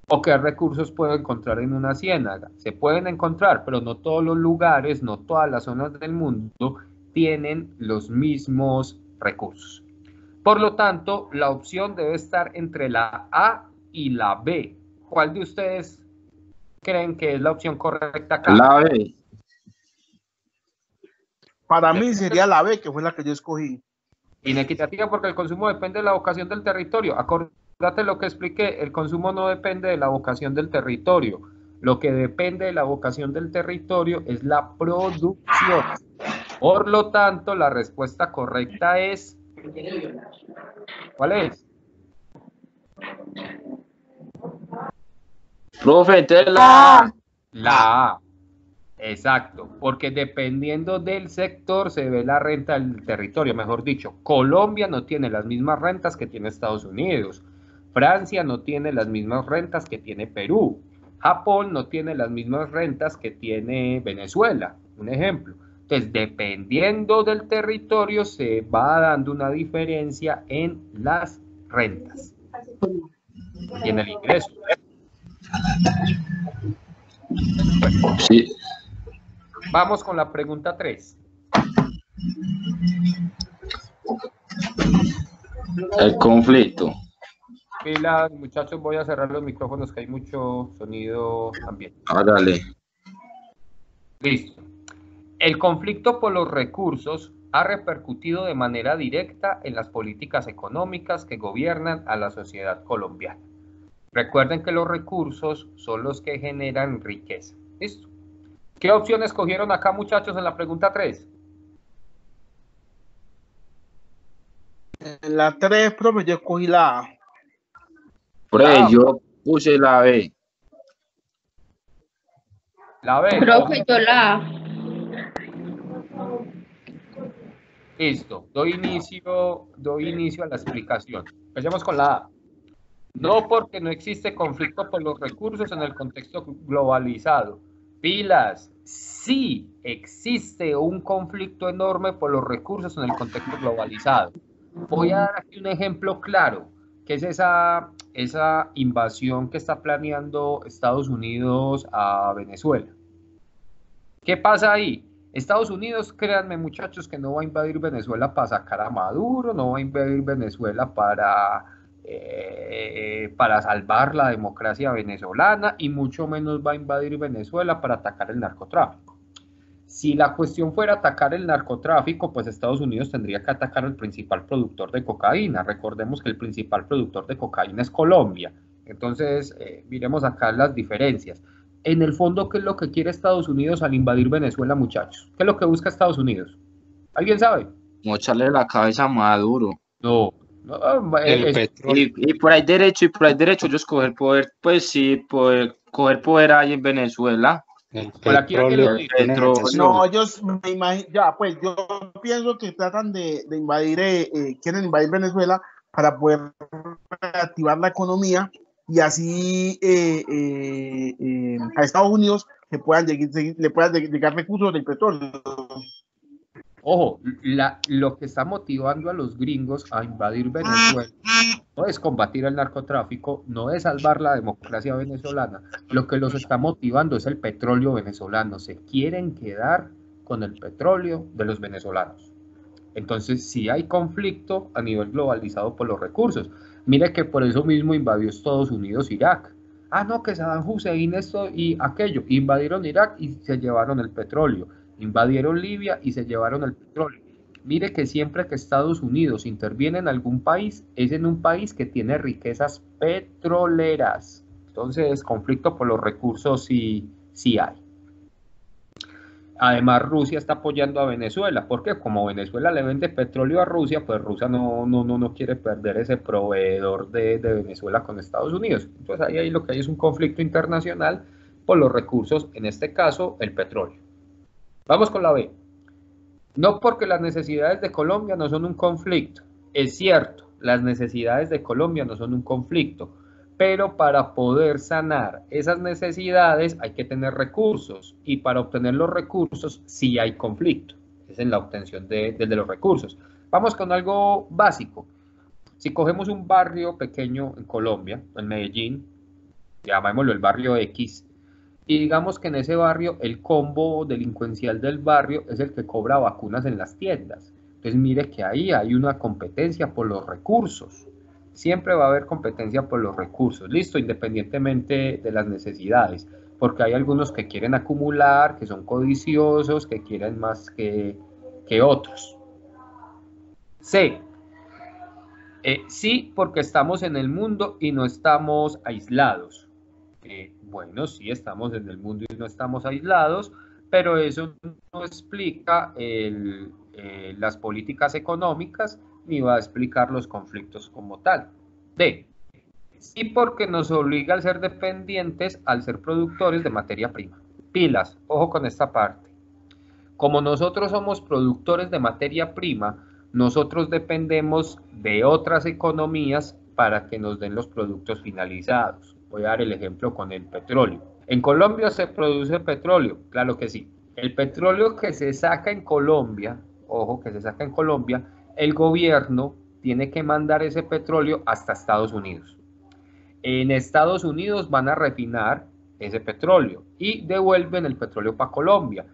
¿O qué recursos puede encontrar en una ciénaga? Se pueden encontrar, pero no todos los lugares, no todas las zonas del mundo tienen los mismos recursos. Por lo tanto, la opción debe estar entre la A y la B. ¿Cuál de ustedes creen que es la opción correcta acá? La B. Para mí sería la B, que fue la que yo escogí. Inequitativa porque el consumo depende de la vocación del territorio. Acordate lo que expliqué, el consumo no depende de la vocación del territorio. Lo que depende de la vocación del territorio es la producción. Por lo tanto, la respuesta correcta es... ¿Cuál es? Profe, entonces la A. Exacto, porque dependiendo del sector se ve la renta del territorio. Mejor dicho, Colombia no tiene las mismas rentas que tiene Estados Unidos. Francia no tiene las mismas rentas que tiene Perú. Japón no tiene las mismas rentas que tiene Venezuela. Un ejemplo. Entonces, dependiendo del territorio se va dando una diferencia en las rentas y en el ingreso. Sí. Vamos con la pregunta 3. El conflicto. Pilas, muchachos, voy a cerrar los micrófonos que hay mucho sonido también. Hágale. Listo. El conflicto por los recursos ha repercutido de manera directa en las políticas económicas que gobiernan a la sociedad colombiana. Recuerden que los recursos son los que generan riqueza. ¿Listo? ¿Qué opción escogieron acá, muchachos, en la pregunta 3? En la 3, profe, yo escogí la A. Profe, yo puse la B. La B. Profe, yo la A. Listo. Doy inicio a la explicación. Empecemos con la A. No porque no existe conflicto por los recursos en el contexto globalizado. Pilas, sí existe un conflicto enorme por los recursos en el contexto globalizado. Voy a dar aquí un ejemplo claro, que es esa invasión que está planeando Estados Unidos a Venezuela. ¿Qué pasa ahí? Estados Unidos, créanme muchachos, que no va a invadir Venezuela para sacar a Maduro, no va a invadir Venezuela para salvar la democracia venezolana y mucho menos va a invadir Venezuela para atacar el narcotráfico. Si la cuestión fuera atacar el narcotráfico, pues Estados Unidos tendría que atacar al principal productor de cocaína. Recordemos que el principal productor de cocaína es Colombia. Entonces, miremos acá las diferencias. En el fondo, ¿qué es lo que quiere Estados Unidos al invadir Venezuela, muchachos? ¿Qué es lo que busca Estados Unidos? ¿Alguien sabe? Mocharle la cabeza a Maduro. No. Y por ahí derecho, ellos coger poder, pues sí, coger poder ahí en Venezuela. Por aquí alguien lo dice. No, ellos me imagino, ya, pues yo pienso que tratan de invadir, quieren invadir Venezuela para poder reactivar la economía y así a Estados Unidos le puedan llegar recursos del petróleo. Ojo, lo que está motivando a los gringos a invadir Venezuela no es combatir el narcotráfico, no es salvar la democracia venezolana. Lo que los está motivando es el petróleo venezolano. Se quieren quedar con el petróleo de los venezolanos. Entonces, sí hay conflicto a nivel globalizado por los recursos. Mire que por eso mismo invadió Estados Unidos Irak. Ah, no, que Saddam Hussein esto y aquello. Invadieron Irak y se llevaron el petróleo. Invadieron Libia y se llevaron el petróleo. Mire que siempre que Estados Unidos interviene en algún país, es en un país que tiene riquezas petroleras. Entonces, conflicto por los recursos sí hay. Además, Rusia está apoyando a Venezuela, porque como Venezuela le vende petróleo a Rusia, pues Rusia no quiere perder ese proveedor de Venezuela con Estados Unidos. Entonces, ahí lo que hay es un conflicto internacional por los recursos, en este caso, el petróleo. Vamos con la B. No porque las necesidades de Colombia no son un conflicto. Es cierto, las necesidades de Colombia no son un conflicto, pero para poder sanar esas necesidades hay que tener recursos, y para obtener los recursos sí hay conflicto. Es en la obtención de los recursos. Vamos con algo básico. Si cogemos un barrio pequeño en Colombia, en Medellín, llamémoslo el barrio X, y digamos que en ese barrio el combo delincuencial del barrio es el que cobra vacunas en las tiendas. Entonces mire que ahí hay una competencia por los recursos. Siempre va a haber competencia por los recursos, listo, independientemente de las necesidades, porque hay algunos que quieren acumular, que son codiciosos, que quieren más que otros. C. Sí, porque estamos en el mundo y no estamos aislados. Bueno, sí, estamos en el mundo y no estamos aislados, pero eso no explica las políticas económicas ni va a explicar los conflictos como tal. D. Sí, porque nos obliga a ser dependientes al ser productores de materia prima. Pilas, ojo con esta parte. Como nosotros somos productores de materia prima, nosotros dependemos de otras economías para que nos den los productos finalizados. Voy a dar el ejemplo con el petróleo. ¿En Colombia se produce petróleo? Claro que sí. El petróleo que se saca en Colombia, ojo, que se saca en Colombia, el gobierno tiene que mandar ese petróleo hasta Estados Unidos. En Estados Unidos van a refinar ese petróleo y devuelven el petróleo para Colombia.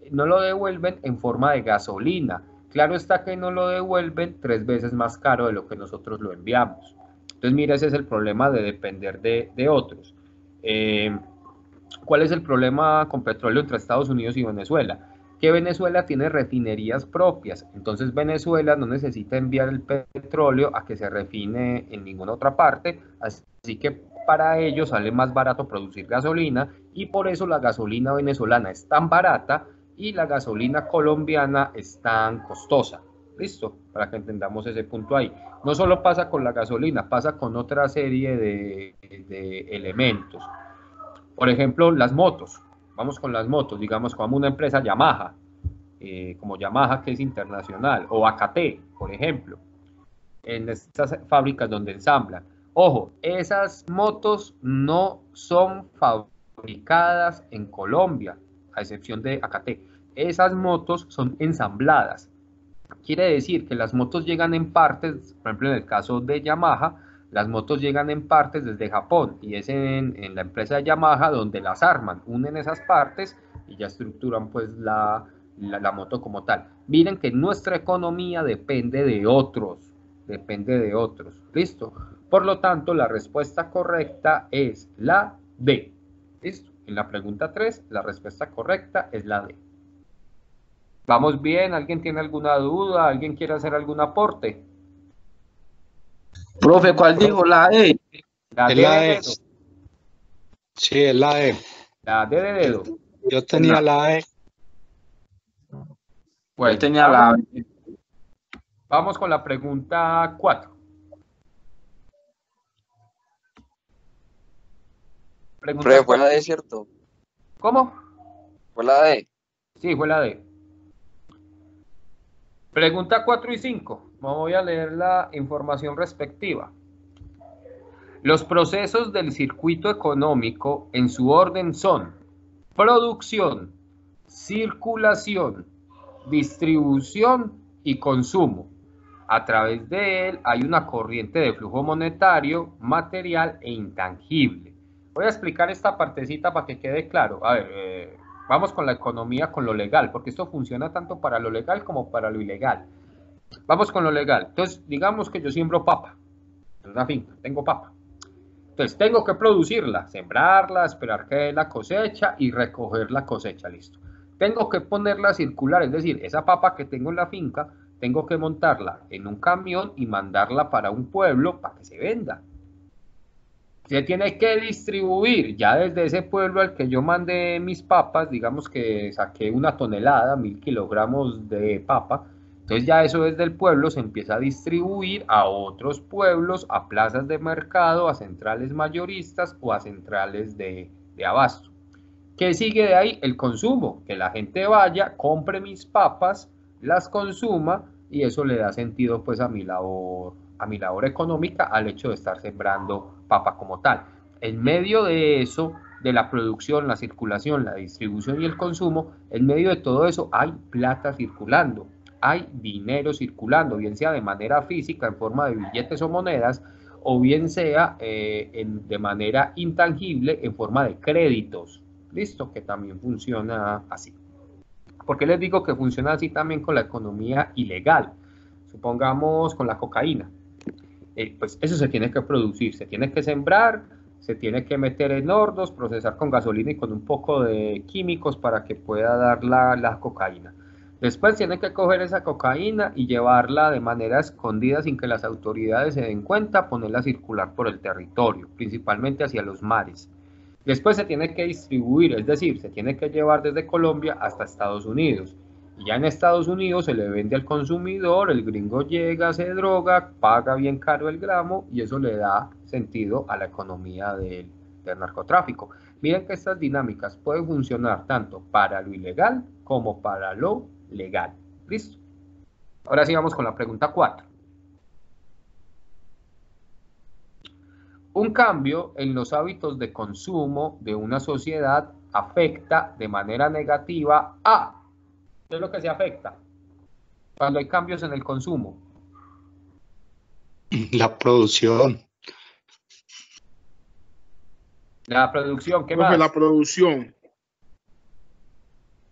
No lo devuelven en forma de gasolina. Claro está que no lo devuelven 3 veces más caro de lo que nosotros lo enviamos. Entonces, mira, ese es el problema de depender de otros. ¿Cuál es el problema con petróleo entre Estados Unidos y Venezuela? Que Venezuela tiene refinerías propias, entonces Venezuela no necesita enviar el petróleo a que se refine en ninguna otra parte, así que para ellos sale más barato producir gasolina, y por eso la gasolina venezolana es tan barata y la gasolina colombiana es tan costosa. Listo, para que entendamos ese punto ahí. No solo pasa con la gasolina, pasa con otra serie de elementos. Por ejemplo, las motos. Vamos con las motos, digamos, como una empresa Yamaha, como Yamaha, que es internacional, o AKT, por ejemplo, en estas fábricas donde ensamblan. Ojo, esas motos no son fabricadas en Colombia, a excepción de AKT. Esas motos son ensambladas. Quiere decir que las motos llegan en partes, por ejemplo, en el caso de Yamaha, las motos llegan en partes desde Japón, y es en la empresa de Yamaha donde las arman, unen esas partes y ya estructuran pues la moto como tal. Miren que nuestra economía depende de otros, ¿listo? Por lo tanto, la respuesta correcta es la D, ¿listo? En la pregunta 3, la respuesta correcta es la D. ¿Vamos bien? ¿Alguien tiene alguna duda? ¿Alguien quiere hacer algún aporte? Profe, ¿cuál dijo? La E. La D de dedo. Sí, es la E. La D de dedo. Yo tenía la E. Bueno, yo tenía la E. Vamos con la pregunta 4. Profe, fue la D, ¿cierto? ¿Cómo? ¿Fue la D? Sí, fue la D. Pregunta 4 y 5. Voy a leer la información respectiva. Los procesos del circuito económico en su orden son producción, circulación, distribución y consumo. A través de él hay una corriente de flujo monetario, material e intangible. Voy a explicar esta partecita para que quede claro. A ver, vamos con la economía, con lo legal, porque esto funciona tanto para lo legal como para lo ilegal. Vamos con lo legal. Entonces, digamos que yo siembro papa en una finca, tengo papa. Entonces, tengo que producirla, sembrarla, esperar que dé la cosecha y recoger la cosecha, listo. Tengo que ponerla a circular, es decir, esa papa que tengo en la finca, tengo que montarla en un camión y mandarla para un pueblo para que se venda. Se tiene que distribuir ya desde ese pueblo al que yo mandé mis papas, digamos que saqué 1 tonelada, 1000 kilogramos de papa. Entonces ya eso desde el pueblo se empieza a distribuir a otros pueblos, a plazas de mercado, a centrales mayoristas o a centrales de abasto. ¿Qué sigue de ahí? El consumo, que la gente vaya, compre mis papas, las consuma y eso le da sentido pues a mi labor económica al hecho de estar sembrando papa como tal. En medio de eso, de la producción, la circulación, la distribución y el consumo, en medio de todo eso hay plata circulando. Hay dinero circulando, bien sea de manera física en forma de billetes o monedas, o bien sea de manera intangible en forma de créditos. Listo, que también funciona así. ¿Por qué les digo que funciona así también con la economía ilegal? Supongamos con la cocaína. Pues eso se tiene que producir, se tiene que sembrar, se tiene que meter en hornos, procesar con gasolina y con un poco de químicos para que pueda dar la cocaína. Después tiene que coger esa cocaína y llevarla de manera escondida sin que las autoridades se den cuenta, ponerla a circular por el territorio, principalmente hacia los mares. Después se tiene que distribuir, es decir, se tiene que llevar desde Colombia hasta Estados Unidos. Y ya en Estados Unidos se le vende al consumidor, el gringo llega, se droga, paga bien caro el gramo y eso le da sentido a la economía del narcotráfico. Miren que estas dinámicas pueden funcionar tanto para lo ilegal como para lo legal. ¿Listo? Ahora sí vamos con la pregunta 4. Un cambio en los hábitos de consumo de una sociedad afecta de manera negativa a... ¿Qué es lo que se afecta cuando hay cambios en el consumo? La producción. La producción, ¿qué Profe, más? la producción.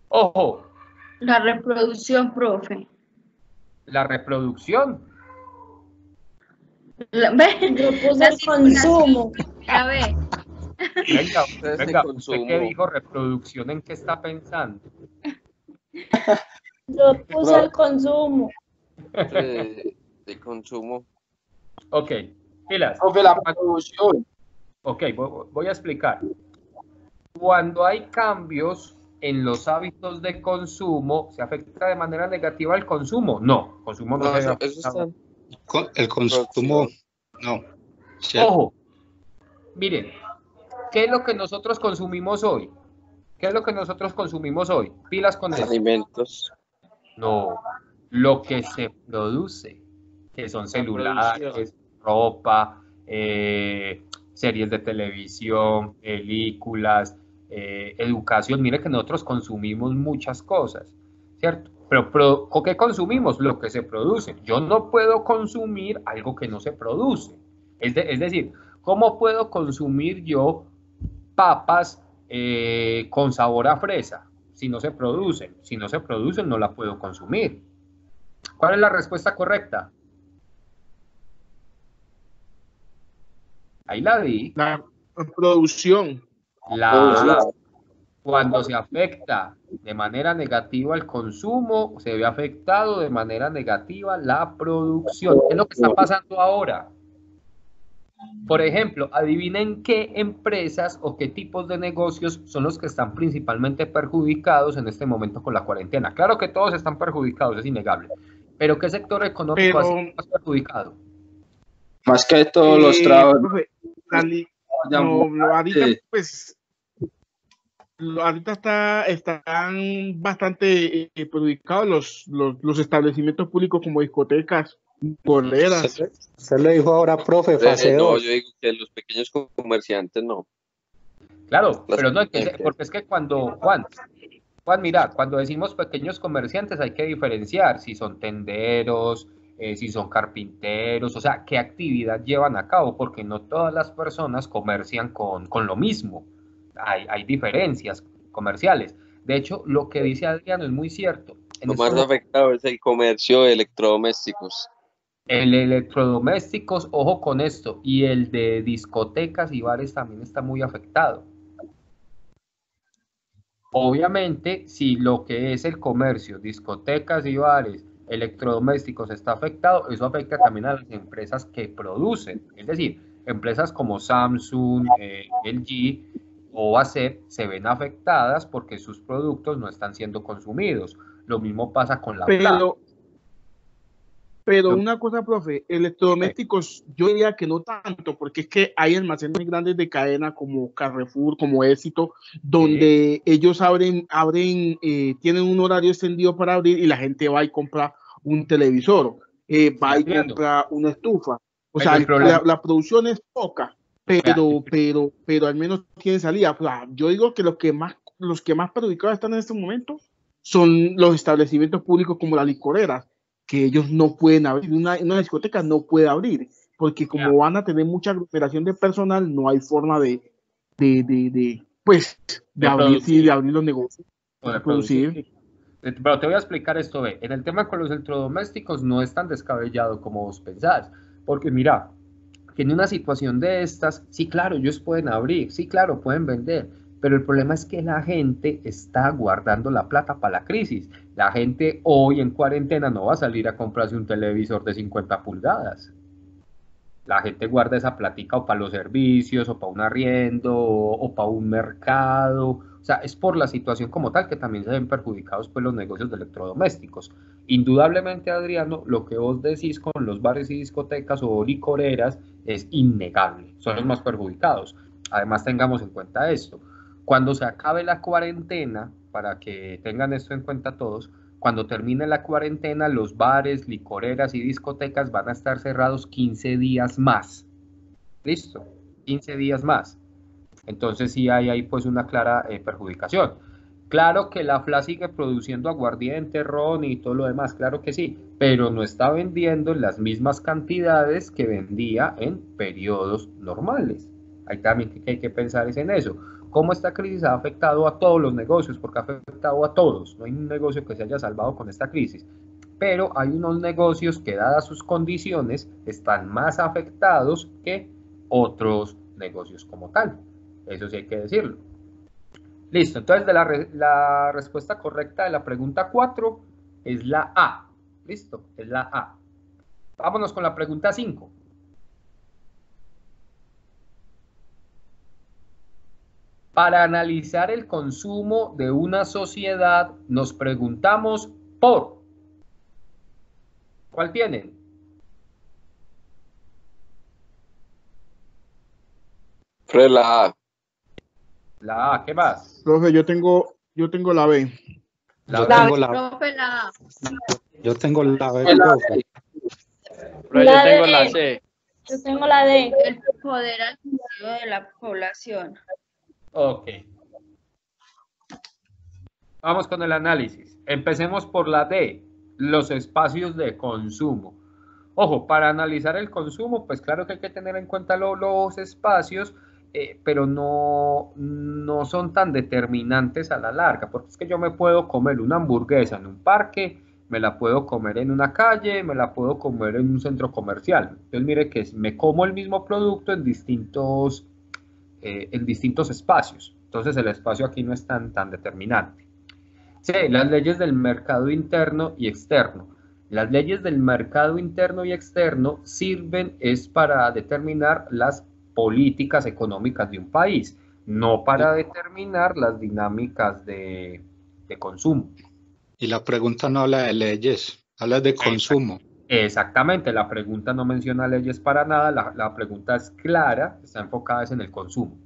Ojo. La reproducción, profe. La reproducción. El consumo. A ver. Venga, ¿usted qué dijo reproducción? ¿En qué está pensando? Yo puse el consumo. De consumo. Ok, pilas. Profe, la producción. Ok, voy a explicar. Cuando hay cambios en los hábitos de consumo, ¿se afecta de manera negativa el consumo? No, el consumo no se afecta. El consumo, no. Ojo, miren, ¿qué es lo que nosotros consumimos hoy? ¿Qué es lo que nosotros consumimos hoy? Pilas con eso. Alimentos. No, lo que se produce, que son celulares, ropa, series de televisión, películas, educación. Mire que nosotros consumimos muchas cosas, ¿cierto? Pero ¿qué consumimos? Lo que se produce. Yo no puedo consumir algo que no se produce. Es decir, ¿cómo puedo consumir yo papas con sabor a fresa si no se producen? Si no se producen, no la puedo consumir. ¿Cuál es la respuesta correcta? Ahí la di. La producción. Cuando se afecta de manera negativa el consumo, se ve afectado de manera negativa la producción. ¿Qué es lo que está pasando ahora? Por ejemplo, adivinen qué empresas o qué tipos de negocios son los que están principalmente perjudicados en este momento con la cuarentena. Claro que todos están perjudicados, es innegable. Pero ¿qué sector económico ha sido más perjudicado? Más que todos los trabajos. Profe, pues ahorita están bastante perjudicados los establecimientos públicos como discotecas, boleras. Se lo dijo ahora, profe, fase No, 2. yo digo que los pequeños comerciantes no. Claro, pero no, porque es que cuando, Juan, mira, cuando decimos pequeños comerciantes hay que diferenciar si son tenderos, si son carpinteros, o sea, qué actividad llevan a cabo, porque no todas las personas comercian con lo mismo. Hay diferencias comerciales. De hecho, lo que dice Adriano es muy cierto. Lo más afectado es el comercio de electrodomésticos. El electrodomésticos, ojo con esto, y el de discotecas y bares también está muy afectado. Obviamente, si lo que es el comercio, discotecas y bares, electrodomésticos está afectado, eso afecta también a las empresas que producen. Es decir, empresas como Samsung, LG o ASEP se ven afectadas porque sus productos no están siendo consumidos. Lo mismo pasa con la plata. Pero una cosa, profe, electrodomésticos, yo diría que no tanto, porque es que hay almacenes grandes de cadena como Carrefour, como Éxito, donde ellos tienen un horario extendido para abrir y la gente va y compra un televisor, va y compra una estufa. O sea, la producción es poca, pero al menos tienen salida. O sea, yo digo que los que más perjudicados están en este momento son los establecimientos públicos como las licoreras, que ellos no pueden abrir, una discoteca no puede abrir, porque como van a tener mucha aglomeración de personal, no hay forma de abrir los negocios, de producir. Pero te voy a explicar esto, ve. En el tema con los electrodomésticos no es tan descabellado como vos pensás, porque mira, que en una situación de estas, sí, claro, ellos pueden abrir, sí, claro, pueden vender, pero el problema es que la gente está guardando la plata para la crisis. La gente hoy en cuarentena no va a salir a comprarse un televisor de 50 pulgadas. La gente guarda esa platica o para los servicios, o para un arriendo, o para un mercado. O sea, es por la situación como tal que también se ven perjudicados pues, los negocios de electrodomésticos. Indudablemente, Adriano, lo que vos decís con los bares y discotecas o licoreras es innegable. Son los más perjudicados. Además, tengamos en cuenta esto. Cuando se acabe la cuarentena, para que tengan esto en cuenta todos, cuando termine la cuarentena, los bares, licoreras y discotecas van a estar cerrados 15 días más. ¿Listo? 15 días más. Entonces sí hay ahí pues una clara perjudicación. Claro que la FLA sigue produciendo aguardiente, ron y todo lo demás, claro que sí, pero no está vendiendo las mismas cantidades que vendía en periodos normales. Ahí también hay que pensar en eso. Cómo esta crisis ha afectado a todos los negocios, porque ha afectado a todos. No hay un negocio que se haya salvado con esta crisis. Pero hay unos negocios que, dadas sus condiciones, están más afectados que otros negocios como tal. Eso sí hay que decirlo. Listo, entonces la respuesta correcta de la pregunta 4 es la A. Listo, es la A. Vámonos con la pregunta 5. Para analizar el consumo de una sociedad, nos preguntamos por... ¿Cuál tienen? La A. La A, ¿qué más? Profe, yo tengo la B. Yo tengo la A. Yo tengo la B, profe. Pero yo tengo la C. Yo tengo la D. El poder adquisitivo de la población. Ok. Vamos con el análisis. Empecemos por la D, los espacios de consumo. Ojo, para analizar el consumo, pues claro que hay que tener en cuenta los espacios, pero no son tan determinantes a la larga, porque es que yo me puedo comer una hamburguesa en un parque, me la puedo comer en una calle, me la puedo comer en un centro comercial. Entonces mire que me como el mismo producto en distintos espacios. Entonces el espacio aquí no es tan determinante. Sí, las leyes del mercado interno y externo. Las leyes del mercado interno y externo sirven es para determinar las políticas económicas de un país, no para determinar las dinámicas de consumo. Y la pregunta no habla de leyes, habla de consumo. Exactamente, la pregunta no menciona leyes para nada, la pregunta es clara, está enfocada en el consumo.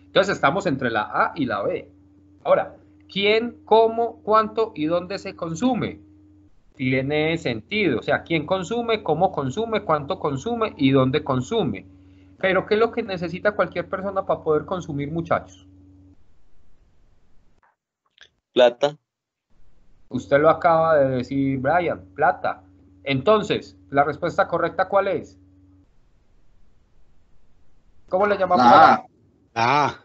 Entonces estamos entre la A y la B. Ahora, ¿quién, cómo, cuánto y dónde se consume? Tiene sentido, o sea, quién consume, cómo consume, cuánto consume y dónde consume. Pero ¿qué es lo que necesita cualquier persona para poder consumir, muchachos? Plata. Usted lo acaba de decir, Brian, plata. Entonces, ¿la respuesta correcta cuál es? ¿Cómo le llamamos a la A?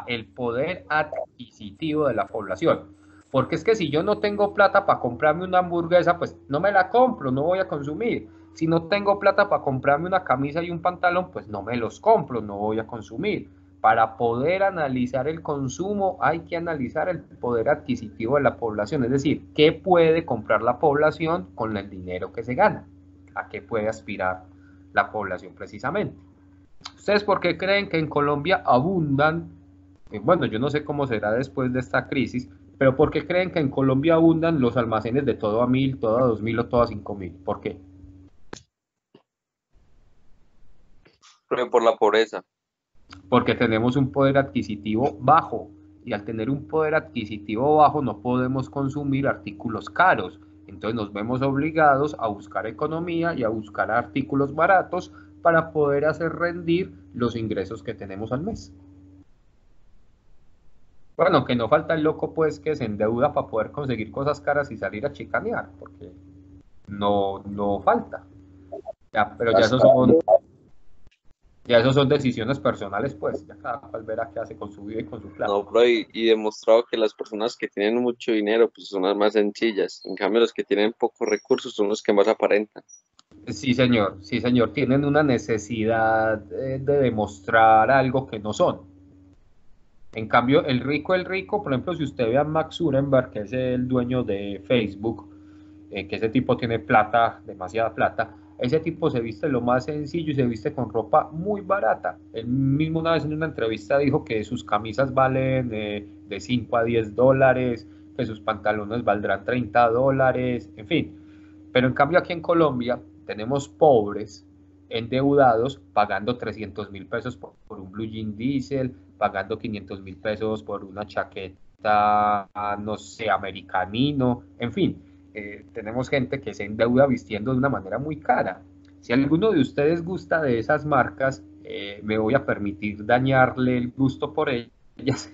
El poder adquisitivo de la población. Porque es que si yo no tengo plata para comprarme una hamburguesa, pues no me la compro, no voy a consumir. Si no tengo plata para comprarme una camisa y un pantalón, pues no me los compro, no voy a consumir. Para poder analizar el consumo hay que analizar el poder adquisitivo de la población, es decir, qué puede comprar la población con el dinero que se gana, a qué puede aspirar la población precisamente. ¿Ustedes por qué creen que en Colombia abundan? Bueno, yo no sé cómo será después de esta crisis, pero ¿por qué creen que en Colombia abundan los almacenes de todo a 1000, todo a 2000 o todo a 5000? ¿Por qué? Por la pobreza. Porque tenemos un poder adquisitivo bajo, y al tener un poder adquisitivo bajo no podemos consumir artículos caros. Entonces nos vemos obligados a buscar economía y a buscar artículos baratos para poder hacer rendir los ingresos que tenemos al mes. Bueno, que no falta el loco pues que se endeuda para poder conseguir cosas caras y salir a chicanear, porque no falta. Ya, pero ya esos son decisiones personales, pues, ya cada cual verá qué hace con su vida y con su plata. No, pero y demostrado que las personas que tienen mucho dinero pues son las más sencillas, en cambio los que tienen pocos recursos son los que más aparentan. Sí, señor, tienen una necesidad de demostrar algo que no son. En cambio, el rico, por ejemplo, si usted ve a Mark Zuckerberg, que es el dueño de Facebook, que ese tipo tiene plata, demasiada plata, ese tipo se viste lo más sencillo y se viste con ropa muy barata. Él mismo una vez en una entrevista dijo que sus camisas valen de 5 a 10 dólares, que sus pantalones valdrán 30 dólares, en fin. Pero en cambio aquí en Colombia tenemos pobres endeudados pagando 300.000 pesos por un blue jean diesel, pagando 500.000 pesos por una chaqueta, no sé, americanino, en fin. Tenemos gente que se endeuda vistiendo de una manera muy cara. Si alguno de ustedes gusta de esas marcas, me voy a permitir dañarle el gusto por ellas.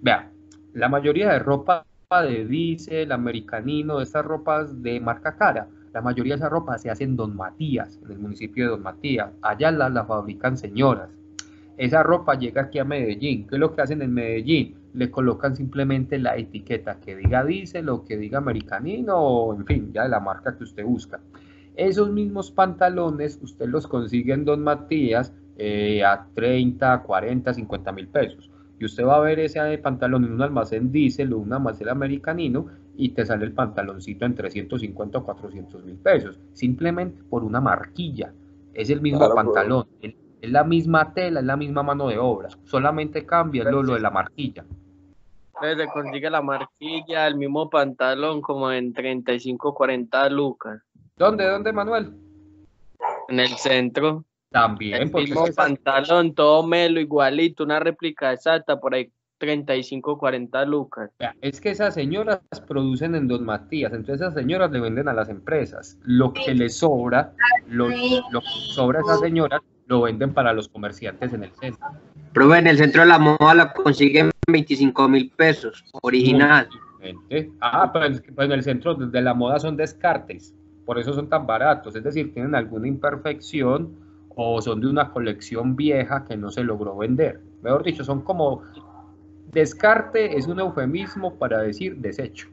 Vea, la mayoría de ropa de diésel, americanino, de estas ropas de marca cara, la mayoría de esa ropa se hace en Don Matías, en el municipio de Don Matías. Allá la fabrican señoras. Esa ropa llega aquí a Medellín. ¿Qué es lo que hacen en Medellín? Le colocan simplemente la etiqueta que diga diésel o que diga americanino o en fin, ya de la marca que usted busca. Esos mismos pantalones usted los consigue en Don Matías a 30, 40, 50.000 pesos. Y usted va a ver ese pantalón en un almacén diésel o un almacén americanino y te sale el pantaloncito en 350 o 400.000 pesos, simplemente por una marquilla. Es el mismo pantalón, es la misma tela, es la misma mano de obra, solamente cambia lo de la marquilla. Se consigue la marquilla, el mismo pantalón como en 35, 40 lucas. ¿Dónde, Manuel? En el centro. También. El mismo pantalón, todo melo, igualito, una réplica exacta, por ahí 35, 40 lucas. Es que esas señoras producen en Don Matías, entonces esas señoras le venden a las empresas. Lo que les sobra, lo que sobra a esas señoras, lo venden para los comerciantes en el centro. Pero en el centro de la moda la consiguen 25.000 pesos, original. Pues en el centro de la moda son descartes, por eso son tan baratos, es decir, tienen alguna imperfección o son de una colección vieja que no se logró vender. Mejor dicho, son como... Descarte es un eufemismo para decir desecho.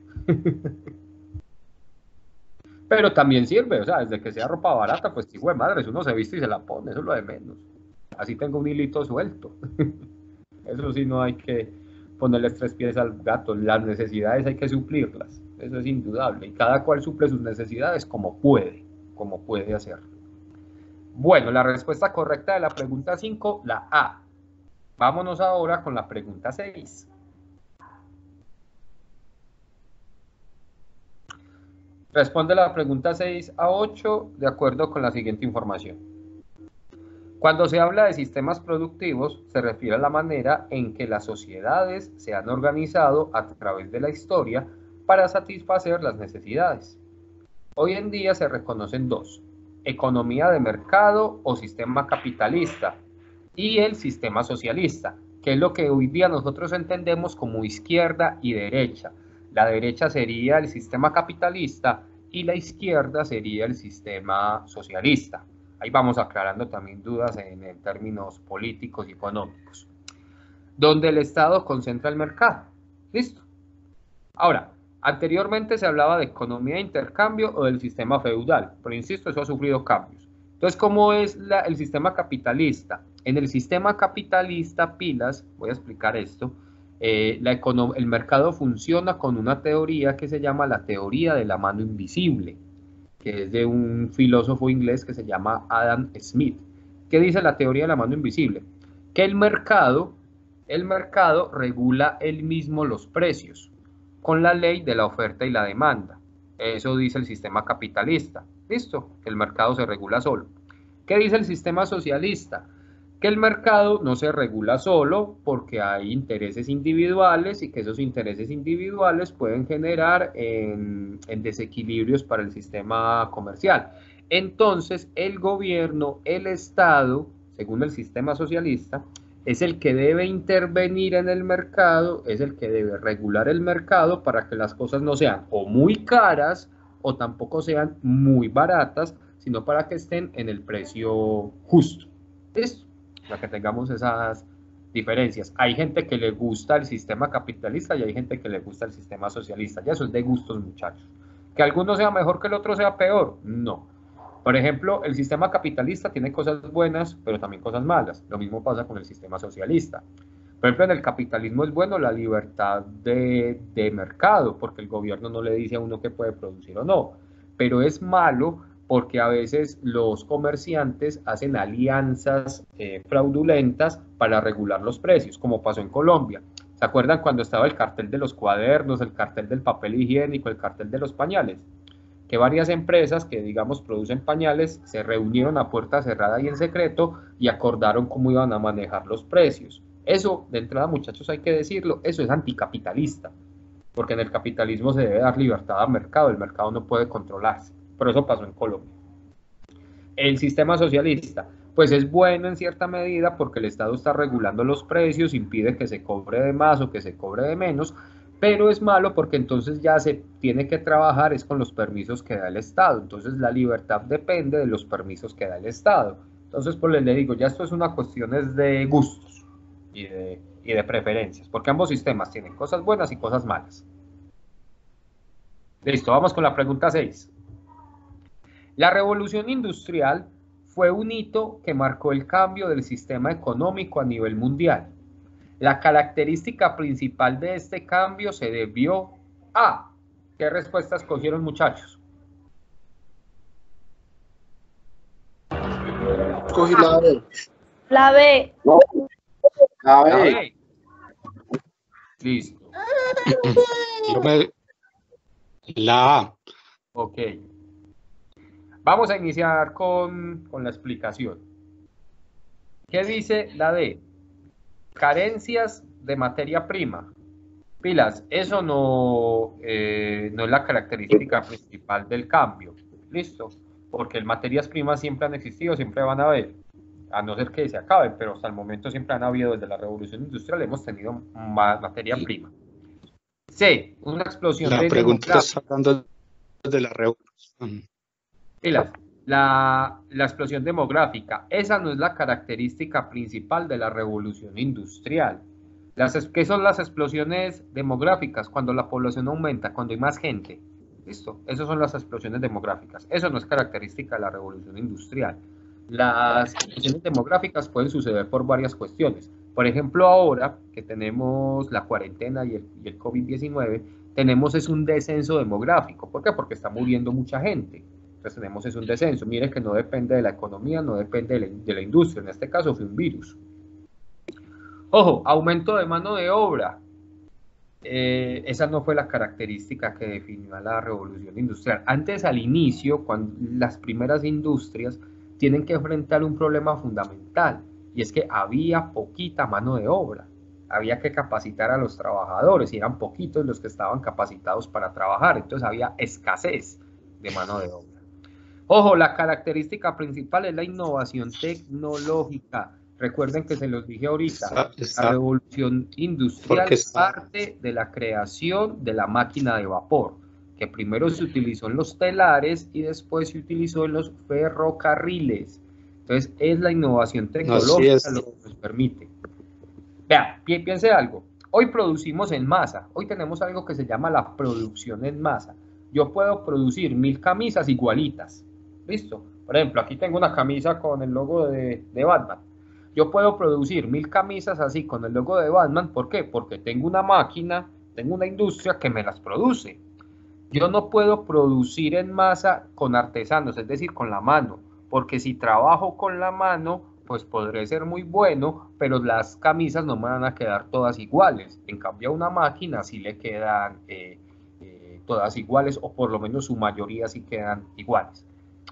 Pero también sirve, o sea, desde que sea ropa barata, pues hijo de madre, uno se viste y se la pone, eso es lo de menos. Así tengo un hilito suelto. Eso sí, no hay que ponerle tres pies al gato. Las necesidades hay que suplirlas, eso es indudable. Y cada cual suple sus necesidades como puede hacerlo. Bueno, la respuesta correcta de la pregunta 5, la A. Vámonos ahora con la pregunta 6. Responde la pregunta 6 a 8 de acuerdo con la siguiente información. Cuando se habla de sistemas productivos, se refiere a la manera en que las sociedades se han organizado a través de la historia para satisfacer las necesidades. Hoy en día se reconocen dos: economía de mercado o sistema capitalista y el sistema socialista, que es lo que hoy día nosotros entendemos como izquierda y derecha. La derecha sería el sistema capitalista y la izquierda sería el sistema socialista. Ahí vamos aclarando también dudas en términos políticos y económicos. Donde el Estado concentra el mercado. ¿Listo? Ahora, anteriormente se hablaba de economía de intercambio o del sistema feudal, pero insisto, eso ha sufrido cambios. Entonces, ¿cómo es el sistema capitalista? En el sistema capitalista, pilas, voy a explicar esto, el mercado funciona con una teoría que se llama la teoría de la mano invisible, que es de un filósofo inglés que se llama Adam Smith. ¿Qué dice la teoría de la mano invisible? Que el mercado regula él mismo los precios con la ley de la oferta y la demanda. Eso dice el sistema capitalista. ¿Listo? Que el mercado se regula solo. ¿Qué dice el sistema socialista? Que el mercado no se regula solo porque hay intereses individuales y que esos intereses individuales pueden generar en desequilibrios para el sistema comercial. Entonces, el gobierno, el Estado, según el sistema socialista, es el que debe intervenir en el mercado, es el que debe regular el mercado para que las cosas no sean o muy caras o tampoco sean muy baratas, sino para que estén en el precio justo. ¿Listo? Para que tengamos esas diferencias. Hay gente que le gusta el sistema capitalista y hay gente que le gusta el sistema socialista. Ya eso es de gustos, muchachos. Que alguno sea mejor que el otro sea peor, no. Por ejemplo, el sistema capitalista tiene cosas buenas, pero también cosas malas. Lo mismo pasa con el sistema socialista. Por ejemplo, en el capitalismo es bueno la libertad de mercado, porque el gobierno no le dice a uno qué puede producir o no. Pero es malo porque a veces los comerciantes hacen alianzas fraudulentas para regular los precios, como pasó en Colombia. ¿Se acuerdan cuando estaba el cartel de los cuadernos, el cartel del papel higiénico, el cartel de los pañales? Que varias empresas que, digamos, producen pañales se reunieron a puerta cerrada y en secreto y acordaron cómo iban a manejar los precios. Eso, de entrada, muchachos, hay que decirlo, eso es anticapitalista, porque en el capitalismo se debe dar libertad al mercado, el mercado no puede controlarse. Pero eso pasó en Colombia. El sistema socialista, pues es bueno en cierta medida porque el Estado está regulando los precios, impide que se cobre de más o que se cobre de menos, pero es malo porque entonces ya se tiene que trabajar es con los permisos que da el Estado. Entonces la libertad depende de los permisos que da el Estado. Entonces, pues le digo, ya esto es una cuestión de gustos y de preferencias, porque ambos sistemas tienen cosas buenas y cosas malas. Listo, vamos con la pregunta 6. La revolución industrial fue un hito que marcó el cambio del sistema económico a nivel mundial. La característica principal de este cambio se debió a... ¿Qué respuestas cogieron, muchachos? Cogí la B. La B. No. La B. Listo. La A. Ok. Vamos a iniciar con la explicación. ¿Qué dice la D? Carencias de materia prima. Pilas, eso no es la característica principal del cambio. ¿Listo? Porque materias primas siempre han existido, siempre van a haber. A no ser que se acaben, pero hasta el momento siempre han habido, desde la revolución industrial hemos tenido más materia prima. C, una explosión La de pregunta está hablando de la revolución. La explosión demográfica, esa no es la característica principal de la revolución industrial. ¿Qué son las explosiones demográficas? Cuando la población aumenta, cuando hay más gente. ¿Listo? Esas son las explosiones demográficas. Eso no es característica de la revolución industrial. Las explosiones demográficas pueden suceder por varias cuestiones. Por ejemplo, ahora que tenemos la cuarentena y el COVID-19, tenemos un descenso demográfico. ¿Por qué? Porque está muriendo mucha gente. Entonces tenemos un descenso. Mire que no depende de la economía, no depende de la industria. En este caso fue un virus. Ojo, aumento de mano de obra. Esa no fue la característica que definió la revolución industrial. Antes, al inicio, cuando las primeras industrias tienen que enfrentar un problema fundamental, y es que había poquita mano de obra. Había que capacitar a los trabajadores y eran poquitos los que estaban capacitados para trabajar, entonces había escasez de mano de obra. Ojo, la característica principal es la innovación tecnológica. Recuerden que se los dije ahorita, la revolución industrial parte de la creación de la máquina de vapor, que primero se utilizó en los telares y después se utilizó en los ferrocarriles. Entonces es la innovación tecnológica lo que nos permite. Vea, piense algo. Hoy producimos en masa. Hoy tenemos algo que se llama la producción en masa. Yo puedo producir 1000 camisas igualitas. ¿Listo? Por ejemplo, aquí tengo una camisa con el logo de Batman. Yo puedo producir 1000 camisas así con el logo de Batman. ¿Por qué? Porque tengo una máquina, tengo una industria que me las produce. Yo no puedo producir en masa con artesanos, es decir, con la mano. Porque si trabajo con la mano, pues podré ser muy bueno, pero las camisas no me van a quedar todas iguales. En cambio, a una máquina sí le quedan todas iguales, o por lo menos su mayoría sí quedan iguales.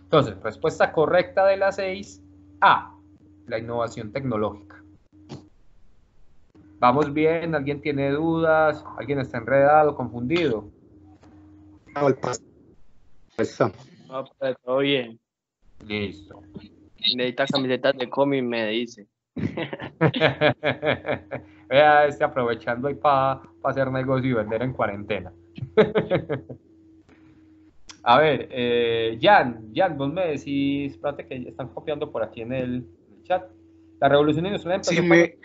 Entonces, respuesta correcta de las 6, A, la innovación tecnológica. ¿Vamos bien? ¿Alguien tiene dudas? ¿Alguien está enredado, confundido? No, pues, todo bien. Listo. Necesita camisetas de cómic, me dice. Vea, aprovechando ahí para hacer negocio y vender en cuarentena. A ver, Jan, vos me decís, espérate que están copiando por aquí en el chat. La revolución industrial empezó con el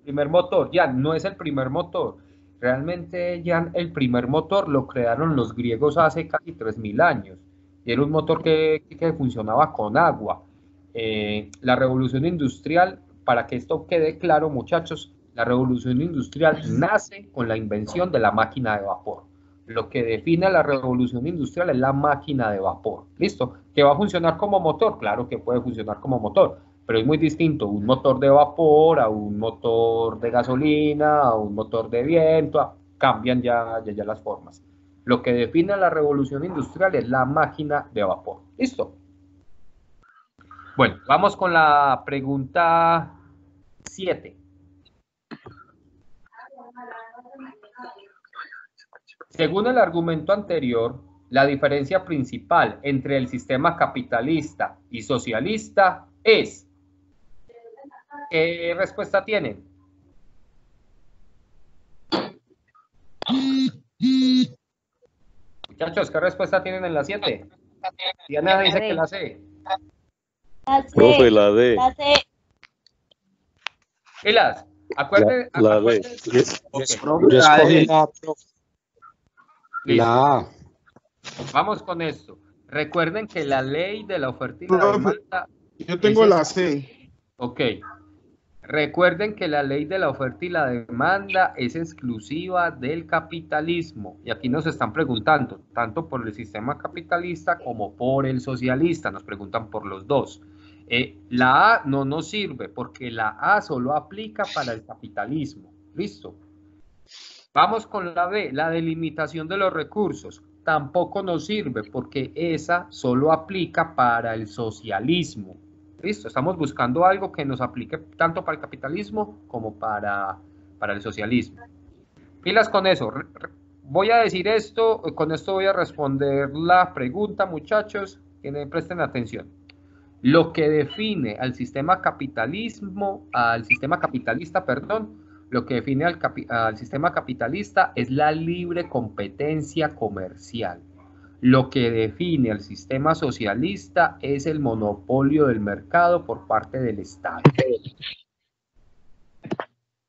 primer motor. Jan, no es el primer motor. Realmente, Jan, el primer motor lo crearon los griegos hace casi 3000 años. Y era un motor que funcionaba con agua. La revolución industrial, para que esto quede claro, muchachos, la revolución industrial nace con la invención de la máquina de vapor. Lo que define la revolución industrial es la máquina de vapor. ¿Listo? ¿Que va a funcionar como motor? Claro que puede funcionar como motor, pero es muy distinto un motor de vapor a un motor de gasolina, a un motor de viento, cambian ya las formas. Lo que define la revolución industrial es la máquina de vapor. ¿Listo? Bueno, vamos con la pregunta 7. Según el argumento anterior, la diferencia principal entre el sistema capitalista y socialista es... ¿Qué respuesta tienen? Muchachos, ¿qué respuesta tienen en la 7? Diana dice que la C. Profe, la D. La C. Pilas, acuérdense. La D. Yo escogí la profe. La A. Vamos con esto. Recuerden que la ley de la oferta y la demanda... Yo tengo la C. Ok. Recuerden que la ley de la oferta y la demanda es exclusiva del capitalismo. Y aquí nos están preguntando, tanto por el sistema capitalista como por el socialista. Nos preguntan por los dos. La A no nos sirve porque la A solo aplica para el capitalismo. ¿Listo? Vamos con la B, la delimitación de los recursos. Tampoco nos sirve porque esa solo aplica para el socialismo. ¿Listo? Estamos buscando algo que nos aplique tanto para el capitalismo como para el socialismo. Pilas con eso. Voy a decir esto, con esto voy a responder la pregunta, muchachos, que presten atención. Lo que define al sistema capitalista, lo que define al sistema capitalista es la libre competencia comercial. Lo que define al sistema socialista es el monopolio del mercado por parte del Estado.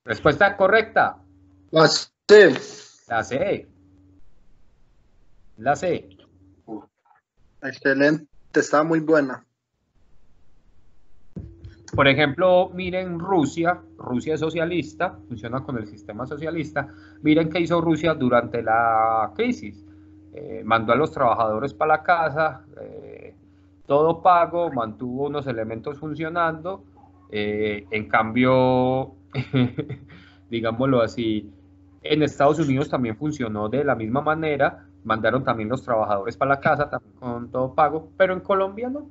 Respuesta correcta. La C. La C. La C. Excelente, está muy buena. Por ejemplo, miren Rusia es socialista, funciona con el sistema socialista. Miren qué hizo Rusia durante la crisis. Mandó a los trabajadores para la casa, todo pago, mantuvo unos elementos funcionando. En cambio, digámoslo así, en Estados Unidos también funcionó de la misma manera. Mandaron también los trabajadores para la casa, también con todo pago, pero en Colombia no.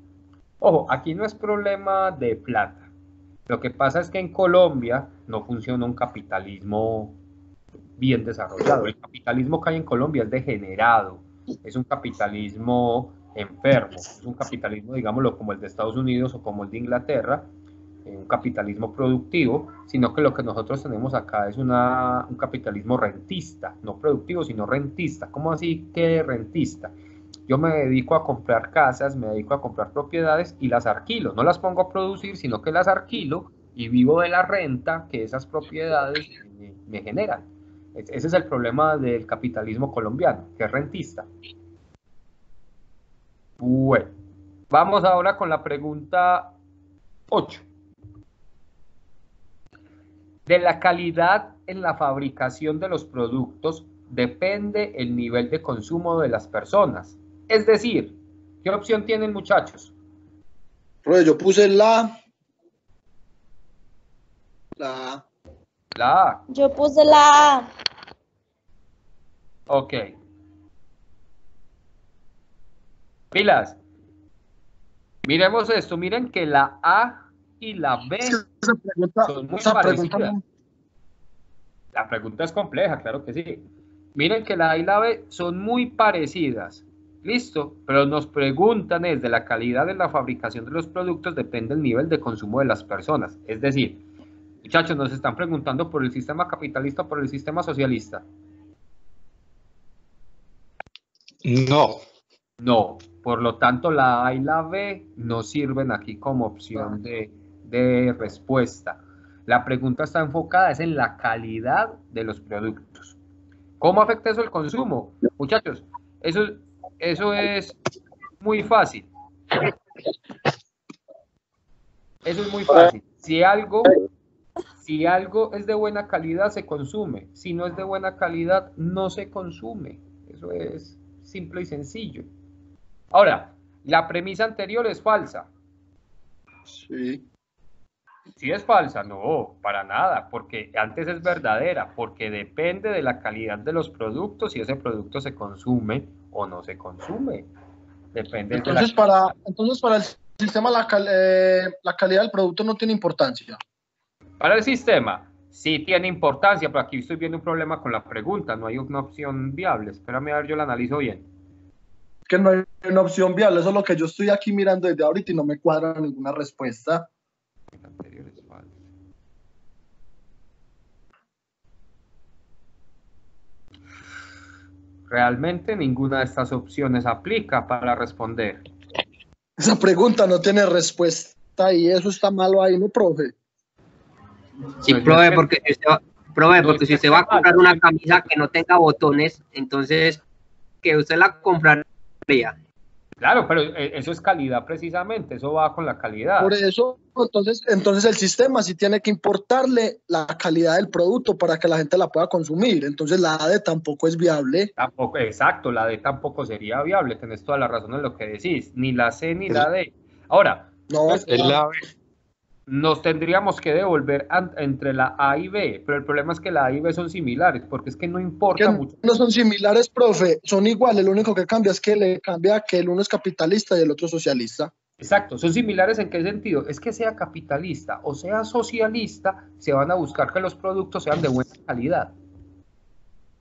Ojo, aquí no es problema de plata. Lo que pasa es que en Colombia no funciona un capitalismo bien desarrollado. El capitalismo que hay en Colombia es degenerado, es un capitalismo enfermo, es un capitalismo, digámoslo, como el de Estados Unidos o como el de Inglaterra, un capitalismo productivo, sino que lo que nosotros tenemos acá es un capitalismo rentista, no productivo, sino rentista. ¿Cómo así que rentista? Yo me dedico a comprar casas, me dedico a comprar propiedades y las alquilo. No las pongo a producir, sino que las alquilo y vivo de la renta que esas propiedades me generan. Ese es el problema del capitalismo colombiano, que es rentista. Bueno, vamos ahora con la pregunta 8. De la calidad en la fabricación de los productos depende el nivel de consumo de las personas. Es decir, ¿qué opción tienen, muchachos? Yo puse la A. Yo puse la A. Ok. Pilas. Miremos esto. Miren que la A y la B son muy parecidas. La pregunta es compleja, claro que sí. Miren que la A y la B son muy parecidas. Listo, pero nos preguntan es de la calidad de la fabricación de los productos depende el nivel de consumo de las personas. Es decir, muchachos, nos están preguntando por el sistema capitalista o por el sistema socialista. No. No, por lo tanto la A y la B no sirven aquí como opción de respuesta. La pregunta está enfocada es en la calidad de los productos. ¿Cómo afecta eso el consumo? Muchachos, eso es muy fácil. Eso es muy fácil. Si algo es de buena calidad, se consume. Si no es de buena calidad, no se consume. Eso es simple y sencillo. Ahora, la premisa anterior es falsa. Sí. ¿Sí es falsa? No, para nada, porque antes es verdadera, porque depende de la calidad de los productos si ese producto se consume o no se consume. Depende entonces, de la... entonces para el sistema la calidad del producto no tiene importancia. Para el sistema sí tiene importancia, pero aquí estoy viendo un problema con la pregunta, no hay una opción viable. Espérame a ver, yo la analizo bien. Que no hay una opción viable, eso es lo que yo estoy aquí mirando desde ahorita y no me cuadra ninguna respuesta. El anterior es falso. Realmente ninguna de estas opciones aplica para responder. Esa pregunta no tiene respuesta y eso está malo ahí, ¿no, profe? Sí, profe, porque si usted va a comprar una camisa que no tenga botones, entonces que usted la compraría. Claro, pero eso es calidad precisamente, eso va con la calidad. Por eso, entonces el sistema sí tiene que importarle la calidad del producto para que la gente la pueda consumir. Entonces la A tampoco es viable. Tampoco, exacto, la D tampoco sería viable, tenés toda la razón en lo que decís, ni la C ni la D. Ahora, no, pues, nos tendríamos que devolver entre la A y B, pero el problema es que la A y B son similares, porque es que no importa mucho. No son similares, profe, son iguales, lo único que cambia es que le cambia que el uno es capitalista y el otro socialista. Exacto, son similares ¿en qué sentido? Es que sea capitalista o sea socialista, se van a buscar que los productos sean de buena calidad.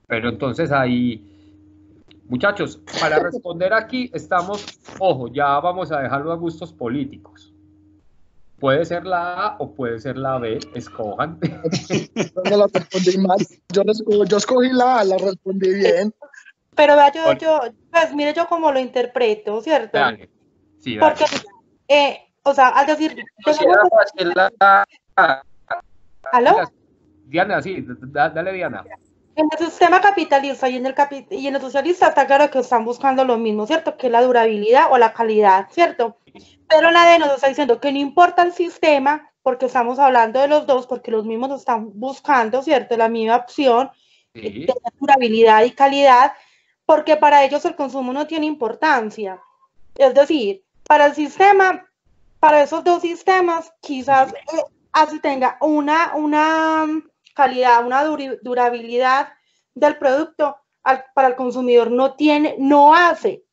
Pero entonces ahí, muchachos, para responder aquí estamos, ojo, ya vamos a dejarlo a gustos políticos. Puede ser la A o puede ser la B, escojan. No la respondí mal, yo escogí la A, la respondí bien. Pero vea, pues mire yo cómo lo interpreto, ¿cierto? Dale. Sí, dale. Porque, o sea, al decir... ¿Aló? Diana, sí, dale Diana. En el sistema capitalista y en el socialista está claro que están buscando lo mismo, ¿cierto? Que la durabilidad o la calidad, ¿cierto? Pero la D nos está diciendo que no importa el sistema, porque estamos hablando de los dos, porque los mismos están buscando, ¿cierto? La misma opción de durabilidad y calidad, porque para ellos el consumo no tiene importancia. Es decir, para el sistema, para esos dos sistemas, quizás así tenga una calidad, una durabilidad del producto, para el consumidor no hace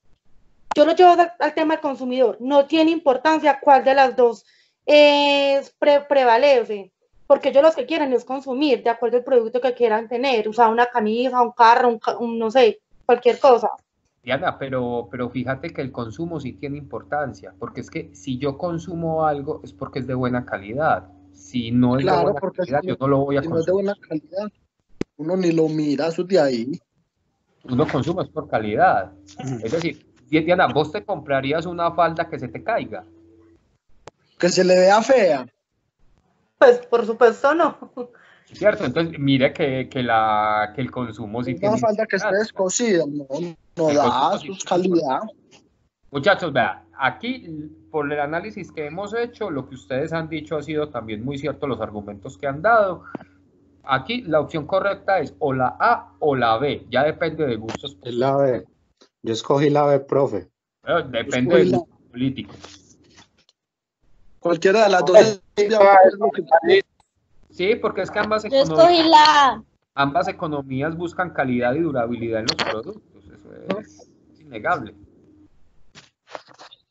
yo lo llevo al tema del consumidor. No tiene importancia cuál de las dos prevalece, porque ellos los que quieren es consumir de acuerdo al producto que quieran tener, o sea, una camisa, un carro, no sé, cualquier cosa. Diana, pero fíjate que el consumo sí tiene importancia, porque es que si yo consumo algo es porque es de buena calidad. Si no es de buena calidad, yo no lo voy a consumir. No es de buena calidad, uno ni lo mira, eso de ahí. Uno consume es por calidad. Es decir, Diana, ¿vos te comprarías una falda que se te caiga? Que se le vea fea. Pues por supuesto no. Cierto, entonces mire que el consumo sí tiene. Una falda que esté descosida, no da su calidad. Muchachos, vea, aquí por el análisis que hemos hecho, lo que ustedes han dicho ha sido también muy cierto, los argumentos que han dado. Aquí la opción correcta es o la A o la B, ya depende de gustos. Es la B. Yo escogí la B, profe. Pero depende del gusto político. Cualquiera de las dos. Sí, porque es que ambas economías buscan calidad y durabilidad en los productos. Eso es innegable.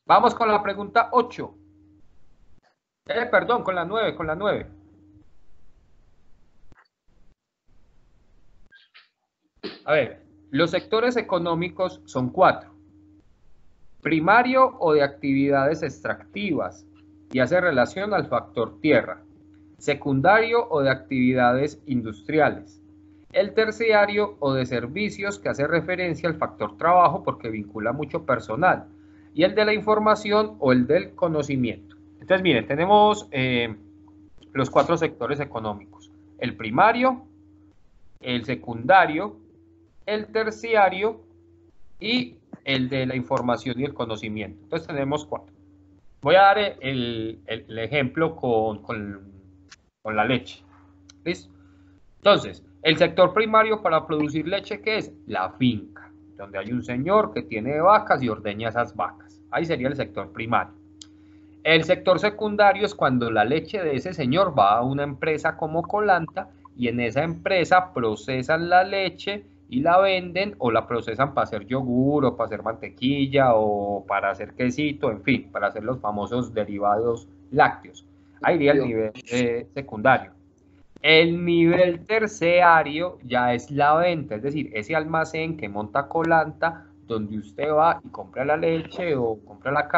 Vamos con la pregunta 8. Perdón, con la 9. A ver, los sectores económicos son 4. Primario o de actividades extractivas y hace relación al factor tierra. Secundario o de actividades industriales. El terciario o de servicios que hace referencia al factor trabajo porque vincula mucho personal. Y el de la información o el del conocimiento. Entonces, miren, tenemos los 4 sectores económicos. El primario, el secundario, el terciario y el de la información y el conocimiento. Entonces tenemos 4. Voy a dar el ejemplo con la leche. ¿Listo? Entonces, el sector primario para producir leche, ¿qué es? La finca, donde hay un señor que tiene vacas y ordeña esas vacas. Ahí sería el sector primario. El sector secundario es cuando la leche de ese señor va a una empresa como Colanta y en esa empresa procesan la leche y la venden o la procesan para hacer yogur o para hacer mantequilla o para hacer quesito, en fin, para hacer los famosos derivados lácteos. Ahí iría el nivel secundario. El nivel terciario ya es la venta, es decir, ese almacén que monta Colanta donde usted va y compra la leche o compra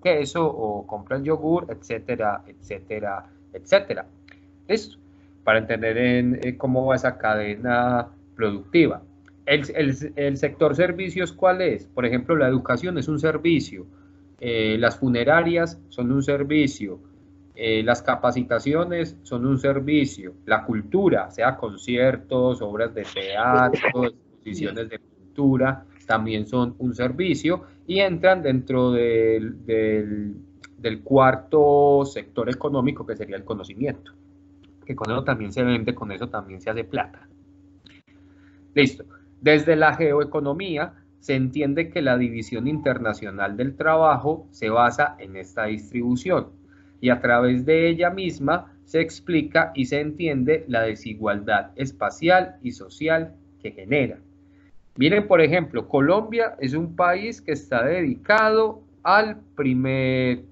queso o compra el yogur, etcétera, etcétera, etcétera. ¿Listo? Para entender cómo va esa cadena productiva. El sector servicios, ¿cuál es? Por ejemplo, la educación es un servicio, las funerarias son un servicio, las capacitaciones son un servicio, la cultura, sea conciertos, obras de teatro, exposiciones de pintura, también son un servicio y entran dentro del cuarto sector económico que sería el conocimiento, que con eso también se vende, con eso también se hace plata. Listo. Desde la geoeconomía se entiende que la división internacional del trabajo se basa en esta distribución y a través de ella misma se explica y se entiende la desigualdad espacial y social que genera. Miren, por ejemplo, Colombia es un país que está dedicado al primer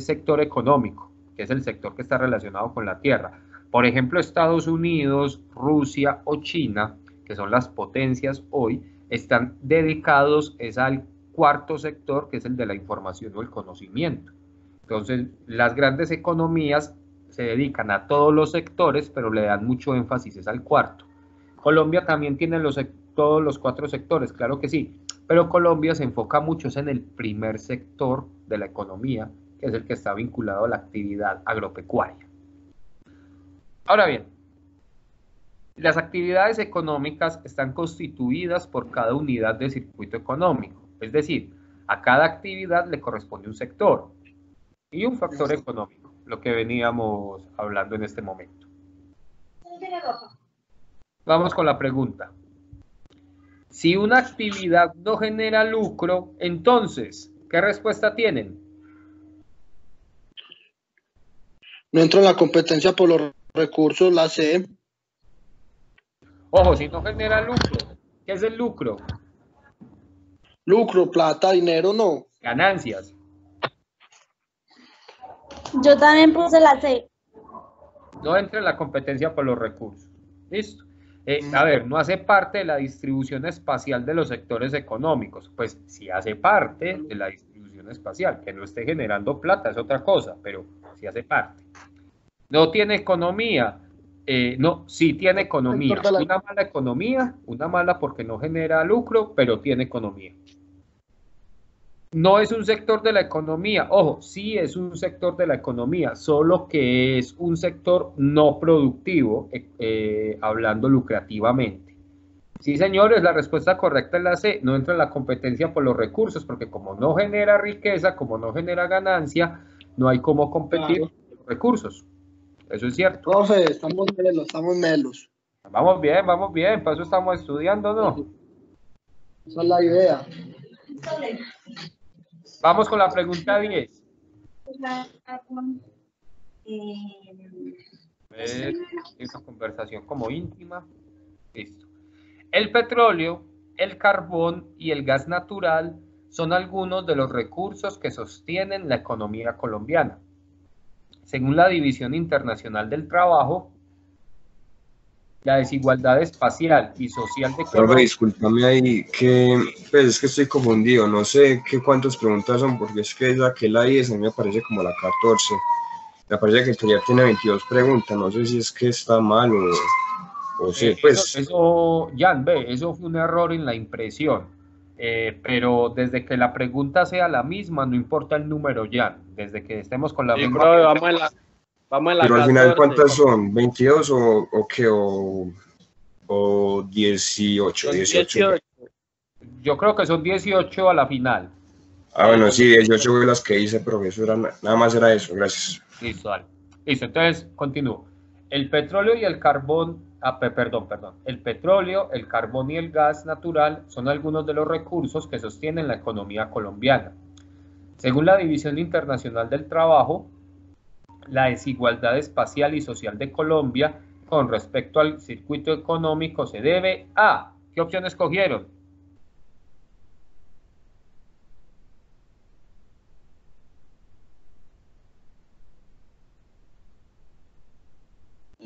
sector económico, que es el sector que está relacionado con la tierra. Por ejemplo, Estados Unidos, Rusia o China, que son las potencias hoy, están dedicados al cuarto sector, que es el de la información o el conocimiento. Entonces, las grandes economías se dedican a todos los sectores, pero le dan mucho énfasis al cuarto. Colombia también tiene todos los 4 sectores, claro que sí, pero Colombia se enfoca mucho en el primer sector de la economía, que es el que está vinculado a la actividad agropecuaria. Ahora bien, las actividades económicas están constituidas por cada unidad de circuito económico, es decir, a cada actividad le corresponde un sector y un factor económico, lo que veníamos hablando en este momento. Vamos con la pregunta. Si una actividad no genera lucro, entonces, ¿qué respuesta tienen? No entra en la competencia por los recursos, la C. Ojo, si no genera lucro, ¿qué es el lucro? Lucro, plata, dinero, no. Ganancias. Yo también puse la C. No entra en la competencia por los recursos. ¿Listo? A ver, no hace parte de la distribución espacial de los sectores económicos. Pues sí hace parte de la distribución espacial. Que no esté generando plata es otra cosa, pero sí hace parte. No tiene economía. No, sí tiene economía. Una mala economía, una mala porque no genera lucro, pero tiene economía. No es un sector de la economía, ojo, sí es un sector de la economía, solo que es un sector no productivo, hablando lucrativamente. Sí, señores, la respuesta correcta es la C, no entra en la competencia por los recursos, porque como no genera riqueza, como no genera ganancia, no hay cómo competir por los recursos. Eso es cierto. Profe, estamos melos. Vamos bien, para eso estamos estudiando, ¿no? Esa es la idea. Vamos con la pregunta 10. Esa conversación como íntima. Listo. El petróleo, el carbón y el gas natural son algunos de los recursos que sostienen la economía colombiana. Según la División Internacional del Trabajo, la desigualdad espacial y social de Colombia... Profe, discúlpame ahí, que pues es que estoy confundido, no sé cuántas preguntas son, porque es que saqué la 10, a mí me parece como la 14. Me parece que ya tiene 22 preguntas, no sé si es que está mal o sí, pues... Eso, Jan, ve, eso fue un error en la impresión. Pero desde que la pregunta sea la misma, no importa el número, Jan, desde que estemos con la misma... Profe, vamos en la pero al 14. final, ¿cuántas son? ¿22 o qué? ¿O 18? 18. Yo creo que son 18 a la final. Ah, bueno, sí, 18 fue las que hice, pero eso era, nada más era eso, gracias. Listo, dale. Listo, entonces continúo. El petróleo y el carbón, perdón. El petróleo, el carbón y el gas natural son algunos de los recursos que sostienen la economía colombiana. Según la División Internacional del Trabajo, la desigualdad espacial y social de Colombia con respecto al circuito económico se debe a... ¿Qué opción escogieron?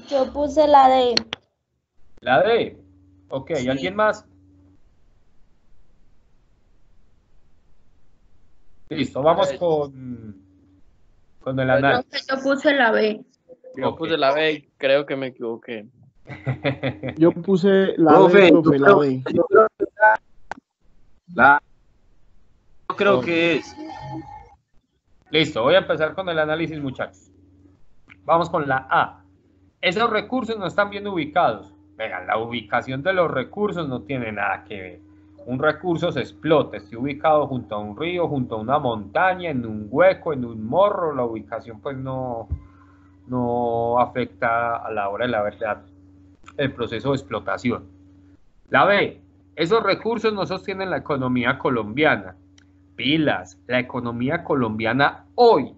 Yo puse la D. La D. Ok, Sí. ¿alguien más? Listo, vamos con el análisis. Yo puse la B. Yo puse la B y creo que me equivoqué. Yo puse la Profe, B, profe, la B. Yo creo que es. Listo, voy a empezar con el análisis, muchachos. Vamos con la A. Esos recursos no están bien ubicados. Vean, la ubicación de los recursos no tiene nada que ver. Un recurso se explota, esté ubicado junto a un río, junto a una montaña, en un hueco, en un morro, la ubicación pues no afecta a la hora de la verdad el proceso de explotación. La B, esos recursos no sostienen la economía colombiana. Pilas, la economía colombiana hoy,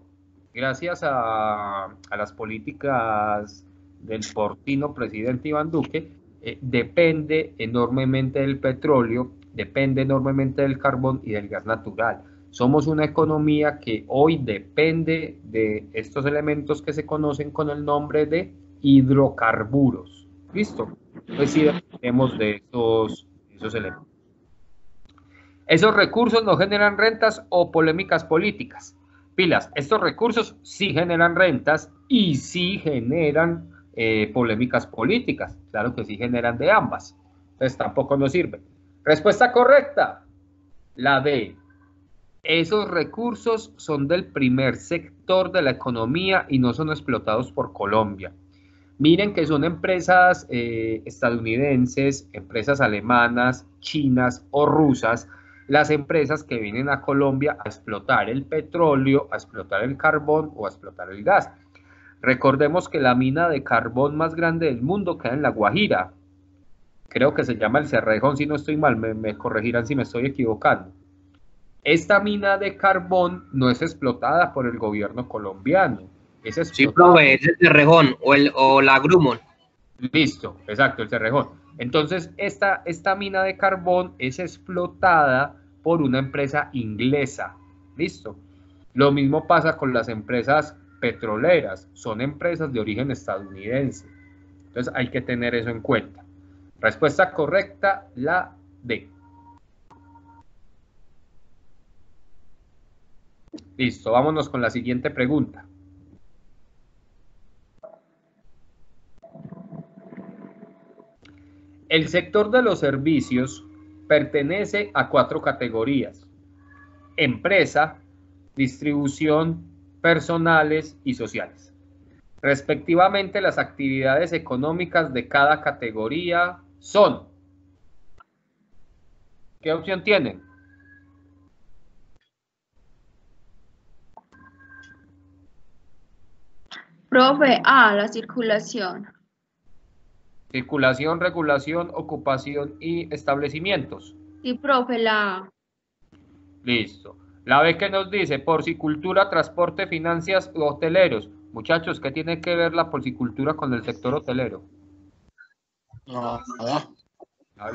gracias a las políticas del portino presidente Iván Duque, depende enormemente del petróleo, depende enormemente del carbón y del gas natural. Somos una economía que hoy depende de estos elementos que se conocen con el nombre de hidrocarburos. ¿Listo? Pues sí, dependemos de esos elementos. Esos recursos no generan rentas o polémicas políticas. Pilas, estos recursos sí generan rentas y sí generan polémicas políticas. Claro que sí generan de ambas. Entonces tampoco nos sirve. Respuesta correcta. La D. Esos recursos son del primer sector de la economía y no son explotados por Colombia. Miren que son empresas estadounidenses, empresas alemanas, chinas o rusas, las empresas que vienen a Colombia a explotar el petróleo, a explotar el carbón o a explotar el gas. Recordemos que la mina de carbón más grande del mundo queda en La Guajira. Creo que se llama el Cerrejón, si no estoy mal, me corregirán si me estoy equivocando. Esta mina de carbón no es explotada por el gobierno colombiano. Es sí, profe, es el Cerrejón o la Grumon. Listo, exacto, el Cerrejón. Entonces, esta mina de carbón es explotada por una empresa inglesa. ¿Listo? Lo mismo pasa con las empresas petroleras, son empresas de origen estadounidense. Entonces hay que tener eso en cuenta. Respuesta correcta, la D. Listo, vámonos con la siguiente pregunta. El sector de los servicios pertenece a 4 categorías: empresa, distribución, personales y sociales. Respectivamente, las actividades económicas de cada categoría son. ¿Qué opción tienen? Profe, A, la circulación. Circulación, regulación, ocupación y establecimientos. Sí, profe, la A. Listo. La B que nos dice porcicultura, transporte, finanzas y hoteleros. Muchachos, ¿qué tiene que ver la porcicultura con el sector hotelero? Lo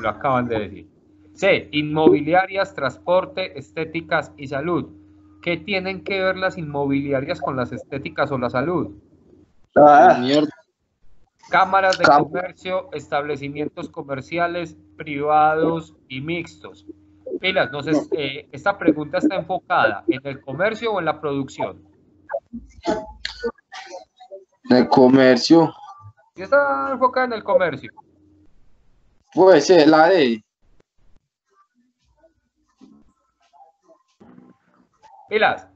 acaban de decir. C, inmobiliarias, transporte, estéticas y salud. ¿Qué tienen que ver las inmobiliarias con las estéticas o la salud? Mierda. Cámaras de comercio, establecimientos comerciales, privados y mixtos. Pilas, entonces, esta pregunta está enfocada en el comercio o en la producción. El comercio. ¿Sí está enfocada en el comercio? Puede ser la D. Pilas.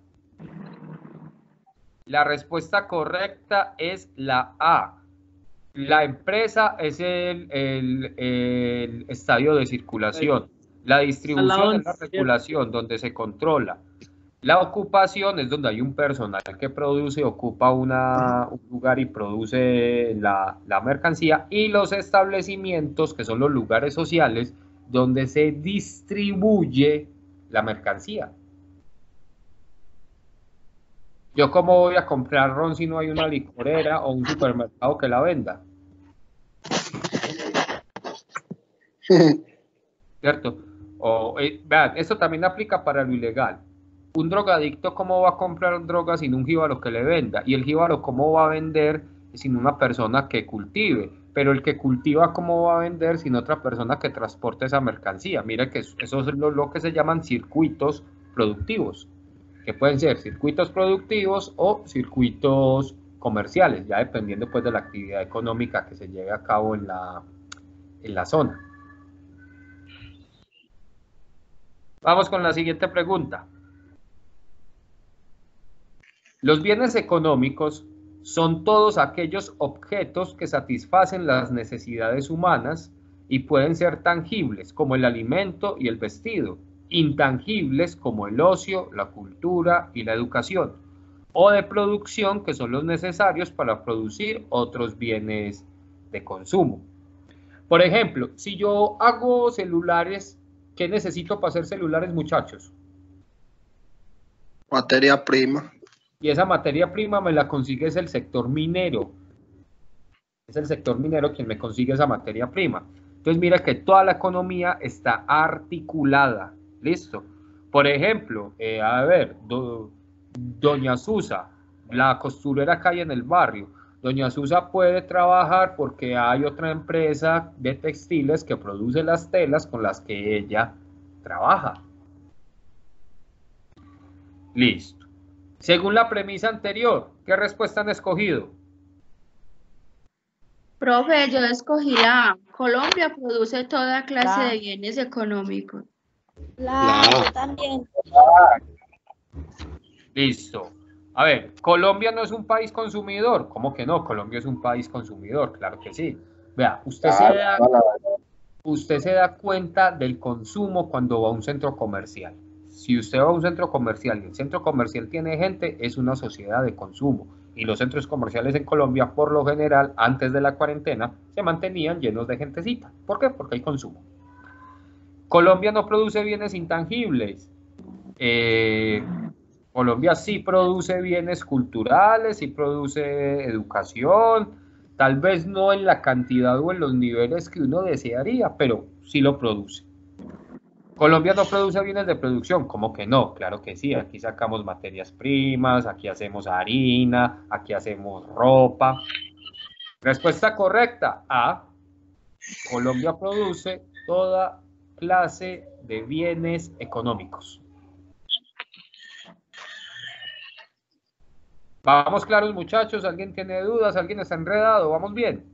La respuesta correcta es la A. La empresa es el estadio de circulación. La distribución es la regulación, donde se controla. La ocupación es donde hay un personal que produce, ocupa un lugar y produce la mercancía. Y los establecimientos, que son los lugares sociales, donde se distribuye la mercancía. ¿Yo cómo voy a comprar ron si no hay una licorera o un supermercado que la venda? ¿Cierto? Vean, esto también aplica para lo ilegal. Un drogadicto, ¿cómo va a comprar droga sin un jíbaro que le venda? Y el jíbaro, ¿cómo va a vender sin una persona que cultive? Pero el que cultiva, ¿cómo va a vender sin otra persona que transporte esa mercancía? Mira que eso es lo que se llaman circuitos productivos, que pueden ser circuitos productivos o circuitos comerciales, ya dependiendo pues de la actividad económica que se lleve a cabo en la zona. Vamos con la siguiente pregunta. Los bienes económicos son todos aquellos objetos que satisfacen las necesidades humanas y pueden ser tangibles como el alimento y el vestido, intangibles como el ocio, la cultura y la educación, o de producción que son los necesarios para producir otros bienes de consumo. Por ejemplo, si yo hago celulares, ¿qué necesito para hacer celulares, muchachos? Materia prima. Y esa materia prima me la consigue es el sector minero. Es el sector minero quien me consigue esa materia prima. Entonces mira que toda la economía está articulada. ¿Listo? Por ejemplo, a ver, doña Susa, la costurera que hay en el barrio. Doña Susa puede trabajar porque hay otra empresa de textiles que produce las telas con las que ella trabaja. Listo. Según la premisa anterior, ¿qué respuesta han escogido? Profe, yo escogí la A. Colombia produce toda clase de bienes económicos. Yo también. Listo. A ver, ¿Colombia no es un país consumidor? ¿Cómo que no? Colombia es un país consumidor, claro que sí. Vea, usted se da cuenta del consumo cuando va a un centro comercial. Si usted va a un centro comercial y el centro comercial tiene gente, es una sociedad de consumo. Y los centros comerciales en Colombia, por lo general, antes de la cuarentena, se mantenían llenos de gentecita. ¿Por qué? Porque hay consumo. Colombia no produce bienes intangibles. Colombia sí produce bienes culturales, sí produce educación, tal vez no en la cantidad o en los niveles que uno desearía, pero sí lo produce. Colombia no produce bienes de producción, ¿cómo que no? Claro que sí, aquí sacamos materias primas, aquí hacemos harina, aquí hacemos ropa. Respuesta correcta, A. Colombia produce toda clase de bienes económicos. ¿Vamos claros, muchachos? ¿Alguien tiene dudas? ¿Alguien está enredado? ¿Vamos bien?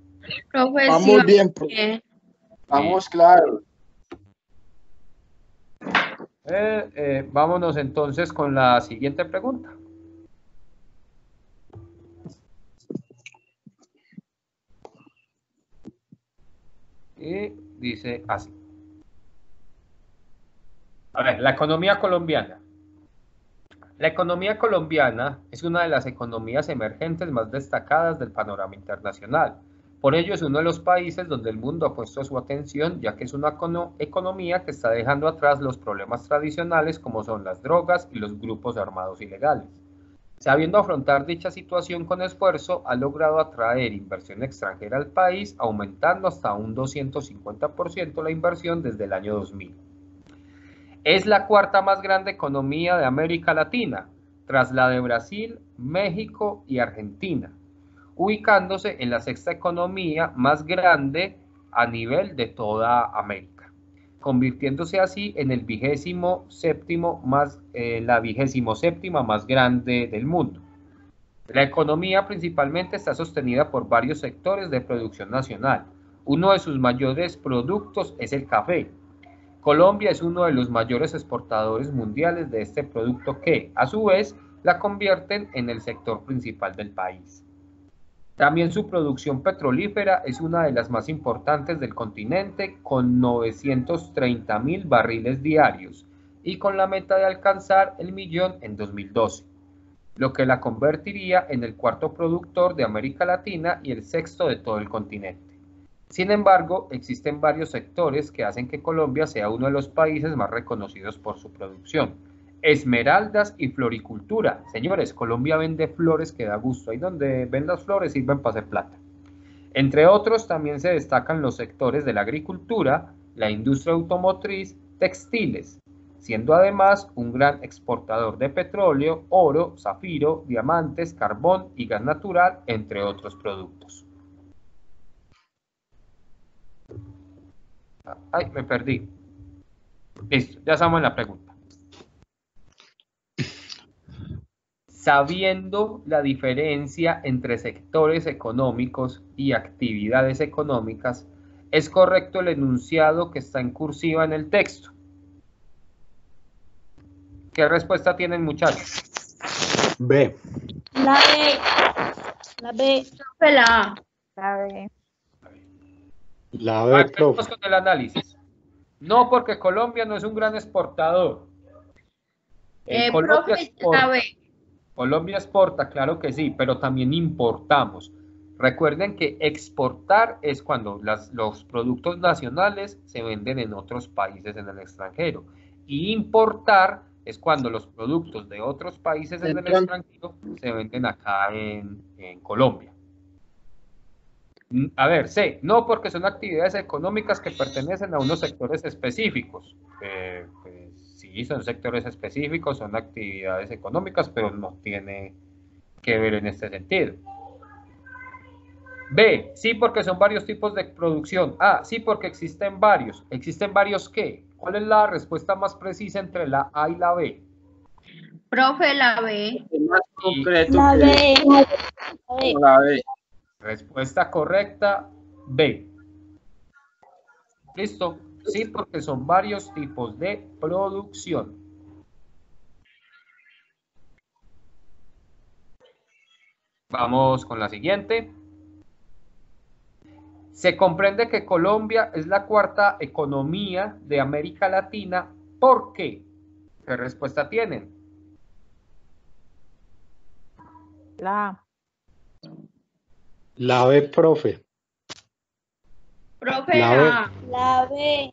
Profe, Vamos sí, bien, profe. Vamos, claro. Vámonos entonces con la siguiente pregunta. Y dice así. A ver, la economía colombiana. La economía colombiana es una de las economías emergentes más destacadas del panorama internacional. Por ello es uno de los países donde el mundo ha puesto su atención, ya que es una economía que está dejando atrás los problemas tradicionales como son las drogas y los grupos armados ilegales. Sabiendo afrontar dicha situación con esfuerzo, ha logrado atraer inversión extranjera al país, aumentando hasta un 250% la inversión desde el año 2000. Es la cuarta más grande economía de América Latina, tras la de Brasil, México y Argentina, ubicándose en la sexta economía más grande a nivel de toda América, convirtiéndose así en el la 27ª más grande del mundo. La economía principalmente está sostenida por varios sectores de producción nacional. Uno de sus mayores productos es el café. Colombia es uno de los mayores exportadores mundiales de este producto que, a su vez, la convierten en el sector principal del país. También su producción petrolífera es una de las más importantes del continente, con 930.000 barriles diarios y con la meta de alcanzar el millón en 2012, lo que la convertiría en el cuarto productor de América Latina y el sexto de todo el continente. Sin embargo, existen varios sectores que hacen que Colombia sea uno de los países más reconocidos por su producción. Esmeraldas y floricultura. Señores, Colombia vende flores que da gusto. Ahí donde ven las flores sirven para hacer plata. Entre otros, también se destacan los sectores de la agricultura, la industria automotriz, textiles, siendo además un gran exportador de petróleo, oro, zafiro, diamantes, carbón y gas natural, entre otros productos. Ay, me perdí. Listo, ya estamos en la pregunta. Sabiendo la diferencia entre sectores económicos y actividades económicas, ¿es correcto el enunciado que está en cursiva en el texto? ¿Qué respuesta tienen, muchachos? B. La B. La B. La A. La B. La B, profe. Con el análisis. No, porque Colombia no es un gran exportador. Colombia Profe, exporta. la B. Colombia exporta, claro que sí, pero también importamos. Recuerden que exportar es cuando los productos nacionales se venden en otros países en el extranjero. Y importar es cuando los productos de otros países en el extranjero se venden acá en Colombia. A ver, C, no, porque son actividades económicas que pertenecen a unos sectores específicos. Pues, sí, son sectores específicos, son actividades económicas, pero no tiene que ver en este sentido. B, sí, porque son varios tipos de producción. A, sí, porque existen varios. ¿Existen varios qué? ¿Cuál es la respuesta más precisa entre la A y la B? Profe, la B. Más concreto La que B. la B. Respuesta correcta, B. ¿Listo? Sí, porque son varios tipos de producción. Vamos con la siguiente. Se comprende que Colombia es la cuarta economía de América Latina. ¿Por qué? ¿Qué respuesta tienen? La A. La B, profe. Profe, La la A. La B.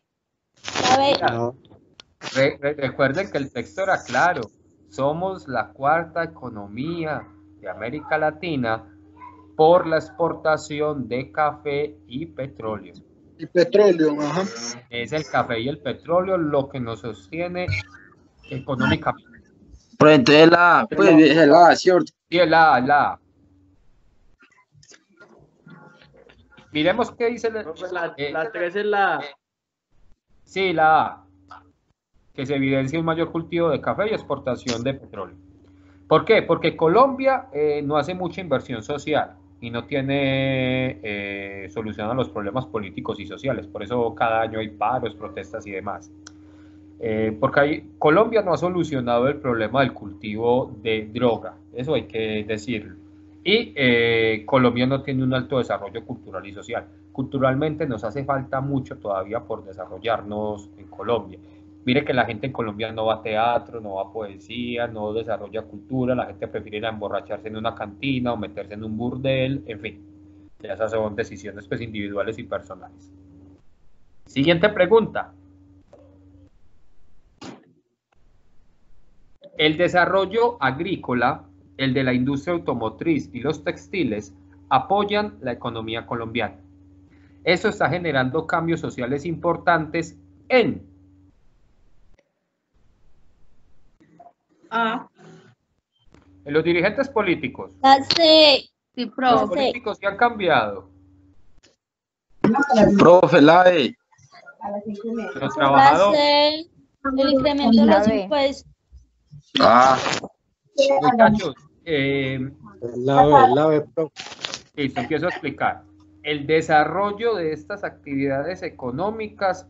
La B. No. Recuerden que el texto era claro. Somos la cuarta economía de América Latina por la exportación de café y petróleo. Y petróleo, ajá. Es el café y el petróleo lo que nos sostiene económicamente. Pero entonces es la A, ¿cierto? Sí, es la A. Miremos qué dice la 3 es la A. Sí, la A. Que se evidencia un mayor cultivo de café y exportación de petróleo. ¿Por qué? Porque Colombia no hace mucha inversión social y no tiene solución a los problemas políticos y sociales. Por eso cada año hay paros, protestas y demás. Porque Colombia no ha solucionado el problema del cultivo de droga, eso hay que decirlo. Y Colombia no tiene un alto desarrollo cultural y social. Culturalmente nos hace falta mucho todavía por desarrollarnos en Colombia. Mire que la gente en Colombia no va a teatro, no va a poesía, no desarrolla cultura, la gente prefiere ir a emborracharse en una cantina o meterse en un burdel, en fin. Esas son decisiones pues, individuales y personales. Siguiente pregunta. El desarrollo agrícola, el de la industria automotriz y los textiles apoyan la economía colombiana. Eso está generando cambios sociales importantes en los dirigentes políticos. Los políticos que han cambiado. Profe, la E. Los trabajadores. El incremento de los impuestos. Muchachos, la B, profe. Listo, empiezo a explicar. El desarrollo de estas actividades económicas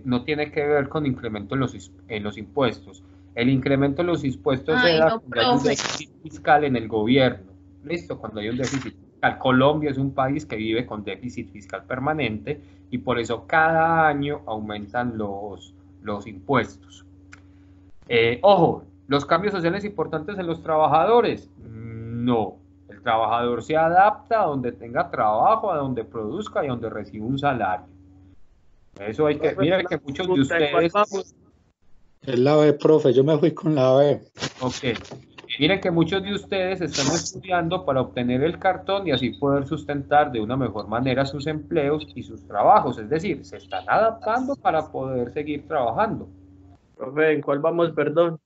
no tiene que ver con incremento en los impuestos. El incremento en los impuestos se da cuando hay un déficit fiscal en el gobierno. Listo, cuando hay un déficit fiscal. Colombia es un país que vive con déficit fiscal permanente y por eso cada año aumentan los impuestos. Ojo, ¿los cambios sociales importantes en los trabajadores? No. El trabajador se adapta a donde tenga trabajo, a donde produzca y a donde reciba un salario. Eso hay que... Miren que muchos de ustedes... Es la B, profe, yo me fui con la B. Ok. Miren que muchos de ustedes están estudiando para obtener el cartón y así poder sustentar de una mejor manera sus empleos y sus trabajos. Es decir, se están adaptando para poder seguir trabajando. Profe, ¿en cuál vamos, perdón?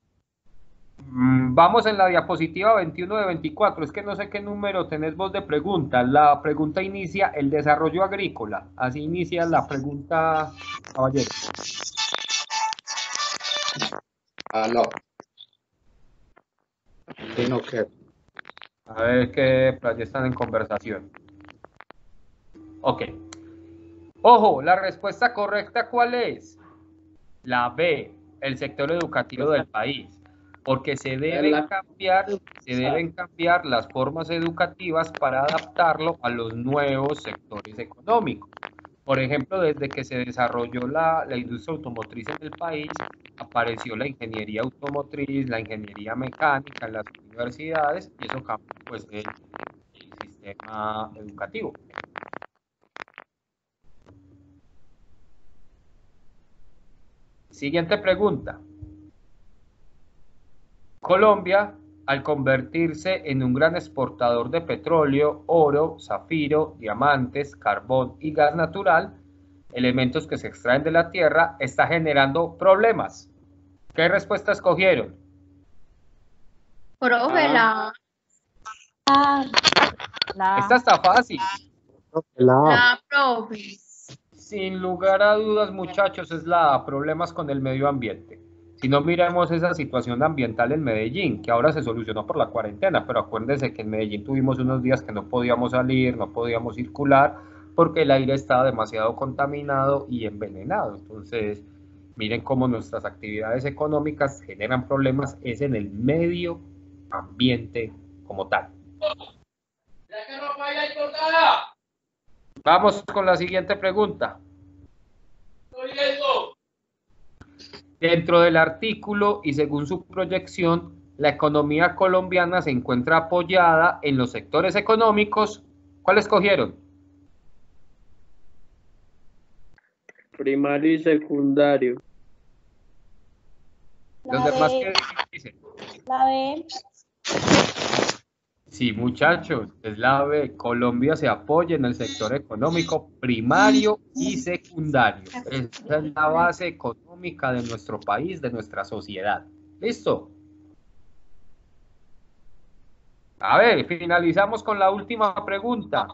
Vamos en la diapositiva 21 de 24. Es que no sé qué número tenés vos de pregunta. La pregunta inicia el desarrollo agrícola. Así inicia la pregunta, caballero. No. Sí, no, ¿qué? A ver qué ya están en conversación. Ok. Ojo, la respuesta correcta, ¿cuál es? La B, el sector educativo del país. Porque se deben cambiar las formas educativas para adaptarlo a los nuevos sectores económicos. Por ejemplo, desde que se desarrolló la industria automotriz en el país, apareció la ingeniería automotriz, la ingeniería mecánica en las universidades, y eso cambió pues, el sistema educativo. Siguiente pregunta. Colombia, al convertirse en un gran exportador de petróleo, oro, zafiro, diamantes, carbón y gas natural, elementos que se extraen de la tierra, está generando problemas. ¿Qué respuesta escogieron? Profe, la Esta está fácil. La profe. Sin lugar a dudas, muchachos, es la problemas con el medio ambiente. Si no miramos esa situación ambiental en Medellín, que ahora se solucionó por la cuarentena, pero acuérdense que en Medellín tuvimos unos días que no podíamos salir, no podíamos circular, porque el aire estaba demasiado contaminado y envenenado. Entonces, miren cómo nuestras actividades económicas generan problemas, es en el medio ambiente como tal. Vamos con la siguiente pregunta. Dentro del artículo y según su proyección, la economía colombiana se encuentra apoyada en los sectores económicos. ¿Cuál escogieron? Primario y secundario. Los demás, ¿qué dicen? La B. Sí, muchachos, es la B. Colombia se apoya en el sector económico primario y secundario. Esa es la base económica de nuestro país, de nuestra sociedad. ¿Listo? A ver, finalizamos con la última pregunta.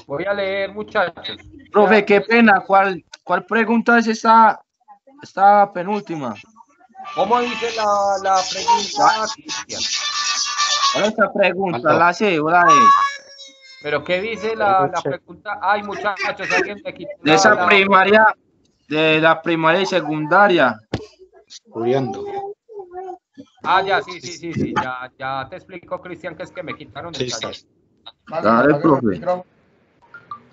Voy a leer, muchachos. Profe, qué pena. ¿Cuál pregunta es esta penúltima? ¿Cómo dice la pregunta, Cristian? ¿Cuál es esta pregunta? La C o la D. ¿Pero qué dice la pregunta? Ay, muchachos, alguien me quitó de esa primaria, de la primaria y secundaria. Estudiando. Ah, ya, sí, ya te explico, Cristian, que es que me quitaron el taller. Dale, profe.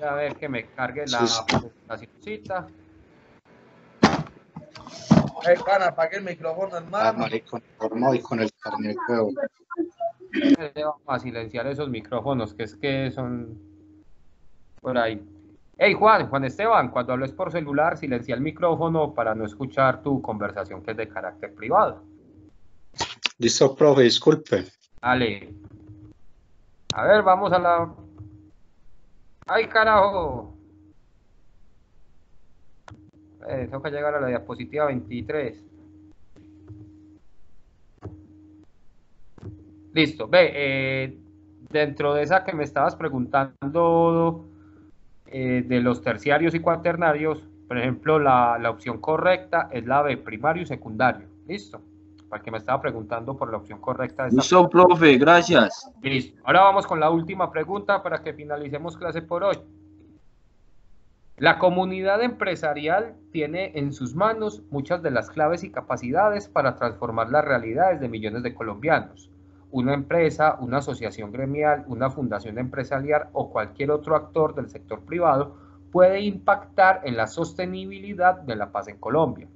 A ver que me cargue la presentacióncita. Pana, apague el micrófono, hermano. Y con el carnet huevo. Vamos a silenciar esos micrófonos, que es que son por ahí. Hey, Juan Esteban, cuando hables por celular, silencia el micrófono para no escuchar tu conversación, que es de carácter privado. Listo, profe, disculpe. Dale. A ver, vamos a la... ¡Ay, carajo! Tengo que llegar a la diapositiva 23. Listo. Ve, dentro de esa que me estabas preguntando de los terciarios y cuaternarios, por ejemplo, la opción correcta es la B, primario y secundario. Listo. Para el que me estaba preguntando por la opción correcta. Listo, profe, gracias. Listo. Ahora vamos con la última pregunta para que finalicemos clase por hoy. La comunidad empresarial tiene en sus manos muchas de las claves y capacidades para transformar las realidades de millones de colombianos. Una empresa, una asociación gremial, una fundación empresarial o cualquier otro actor del sector privado puede impactar en la sostenibilidad de la paz en Colombia.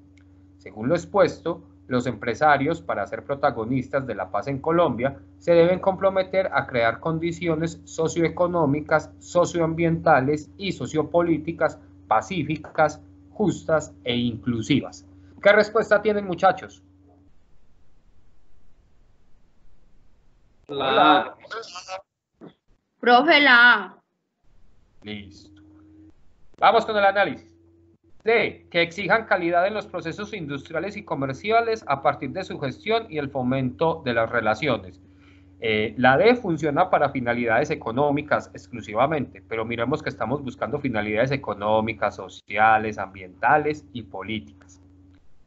Según lo expuesto, los empresarios, para ser protagonistas de la paz en Colombia, se deben comprometer a crear condiciones socioeconómicas, socioambientales y sociopolíticas pacíficas, justas e inclusivas. ¿Qué respuesta tienen, muchachos? La A. Profe, la A. Listo. Vamos con el análisis. D. Que exijan calidad en los procesos industriales y comerciales a partir de su gestión y el fomento de las relaciones. La D funciona para finalidades económicas exclusivamente, pero miremos que estamos buscando finalidades económicas, sociales, ambientales y políticas.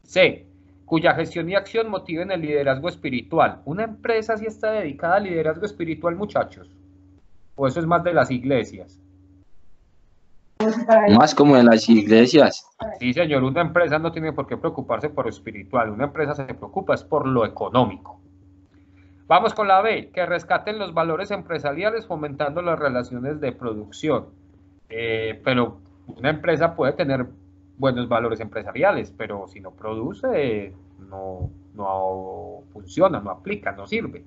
C. Cuya gestión y acción motiven el liderazgo espiritual. ¿Una empresa sí está dedicada al liderazgo espiritual, muchachos? ¿O eso es más de las iglesias? Más como en las iglesias. Sí, señor, una empresa no tiene por qué preocuparse por lo espiritual, una empresa se preocupa es por lo económico. Vamos con la B, que rescaten los valores empresariales fomentando las relaciones de producción. Pero una empresa puede tener buenos valores empresariales, pero si no produce, no funciona, no aplica, no sirve.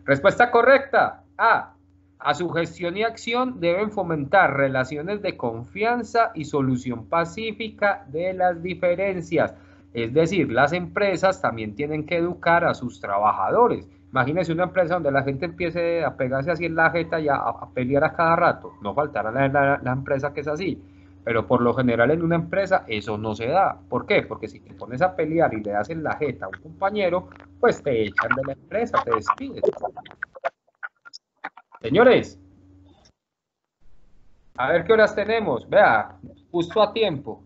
Respuesta correcta, A. A su gestión y acción deben fomentar relaciones de confianza y solución pacífica de las diferencias. Es decir, las empresas también tienen que educar a sus trabajadores. Imagínense una empresa donde la gente empiece a pegarse así en la jeta y a pelear a cada rato. No faltará la empresa que es así. Pero por lo general en una empresa eso no se da. ¿Por qué? Porque si te pones a pelear y le das en la jeta a un compañero, pues te echan de la empresa, te despiden. Señores, a ver qué horas tenemos. Vea, justo a tiempo.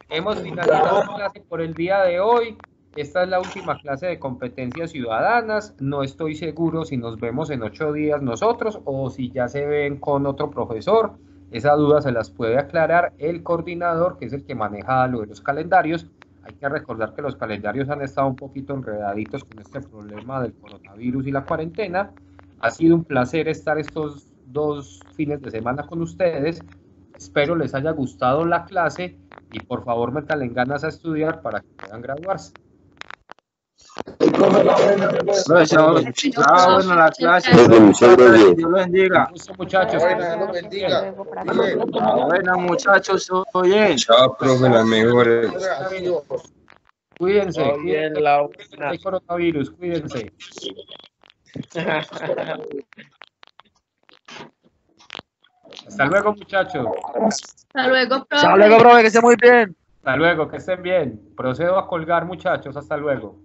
Hemos finalizado la clase por el día de hoy. Esta es la última clase de competencias ciudadanas. No estoy seguro si nos vemos en 8 días nosotros o si ya se ven con otro profesor. Esa duda se las puede aclarar el coordinador, que es el que maneja lo de los calendarios. Hay que recordar que los calendarios han estado un poquito enredaditos con este problema del coronavirus y la cuarentena. Ha sido un placer estar estos 2 fines de semana con ustedes. Espero les haya gustado la clase y por favor métanle ganas a estudiar para que puedan graduarse. Bueno, la clase. Dios los bendiga. Muchachos, Buena, muchachos, todo bien. Chao, profe, las mejores. Cuídense. Todo bien, la buena. Hay coronavirus, cuídense. Hasta luego, muchachos. Hasta luego, profe. Hasta luego, profe, que esté muy bien. Hasta luego, que estén bien. Procedo a colgar, muchachos. Hasta luego.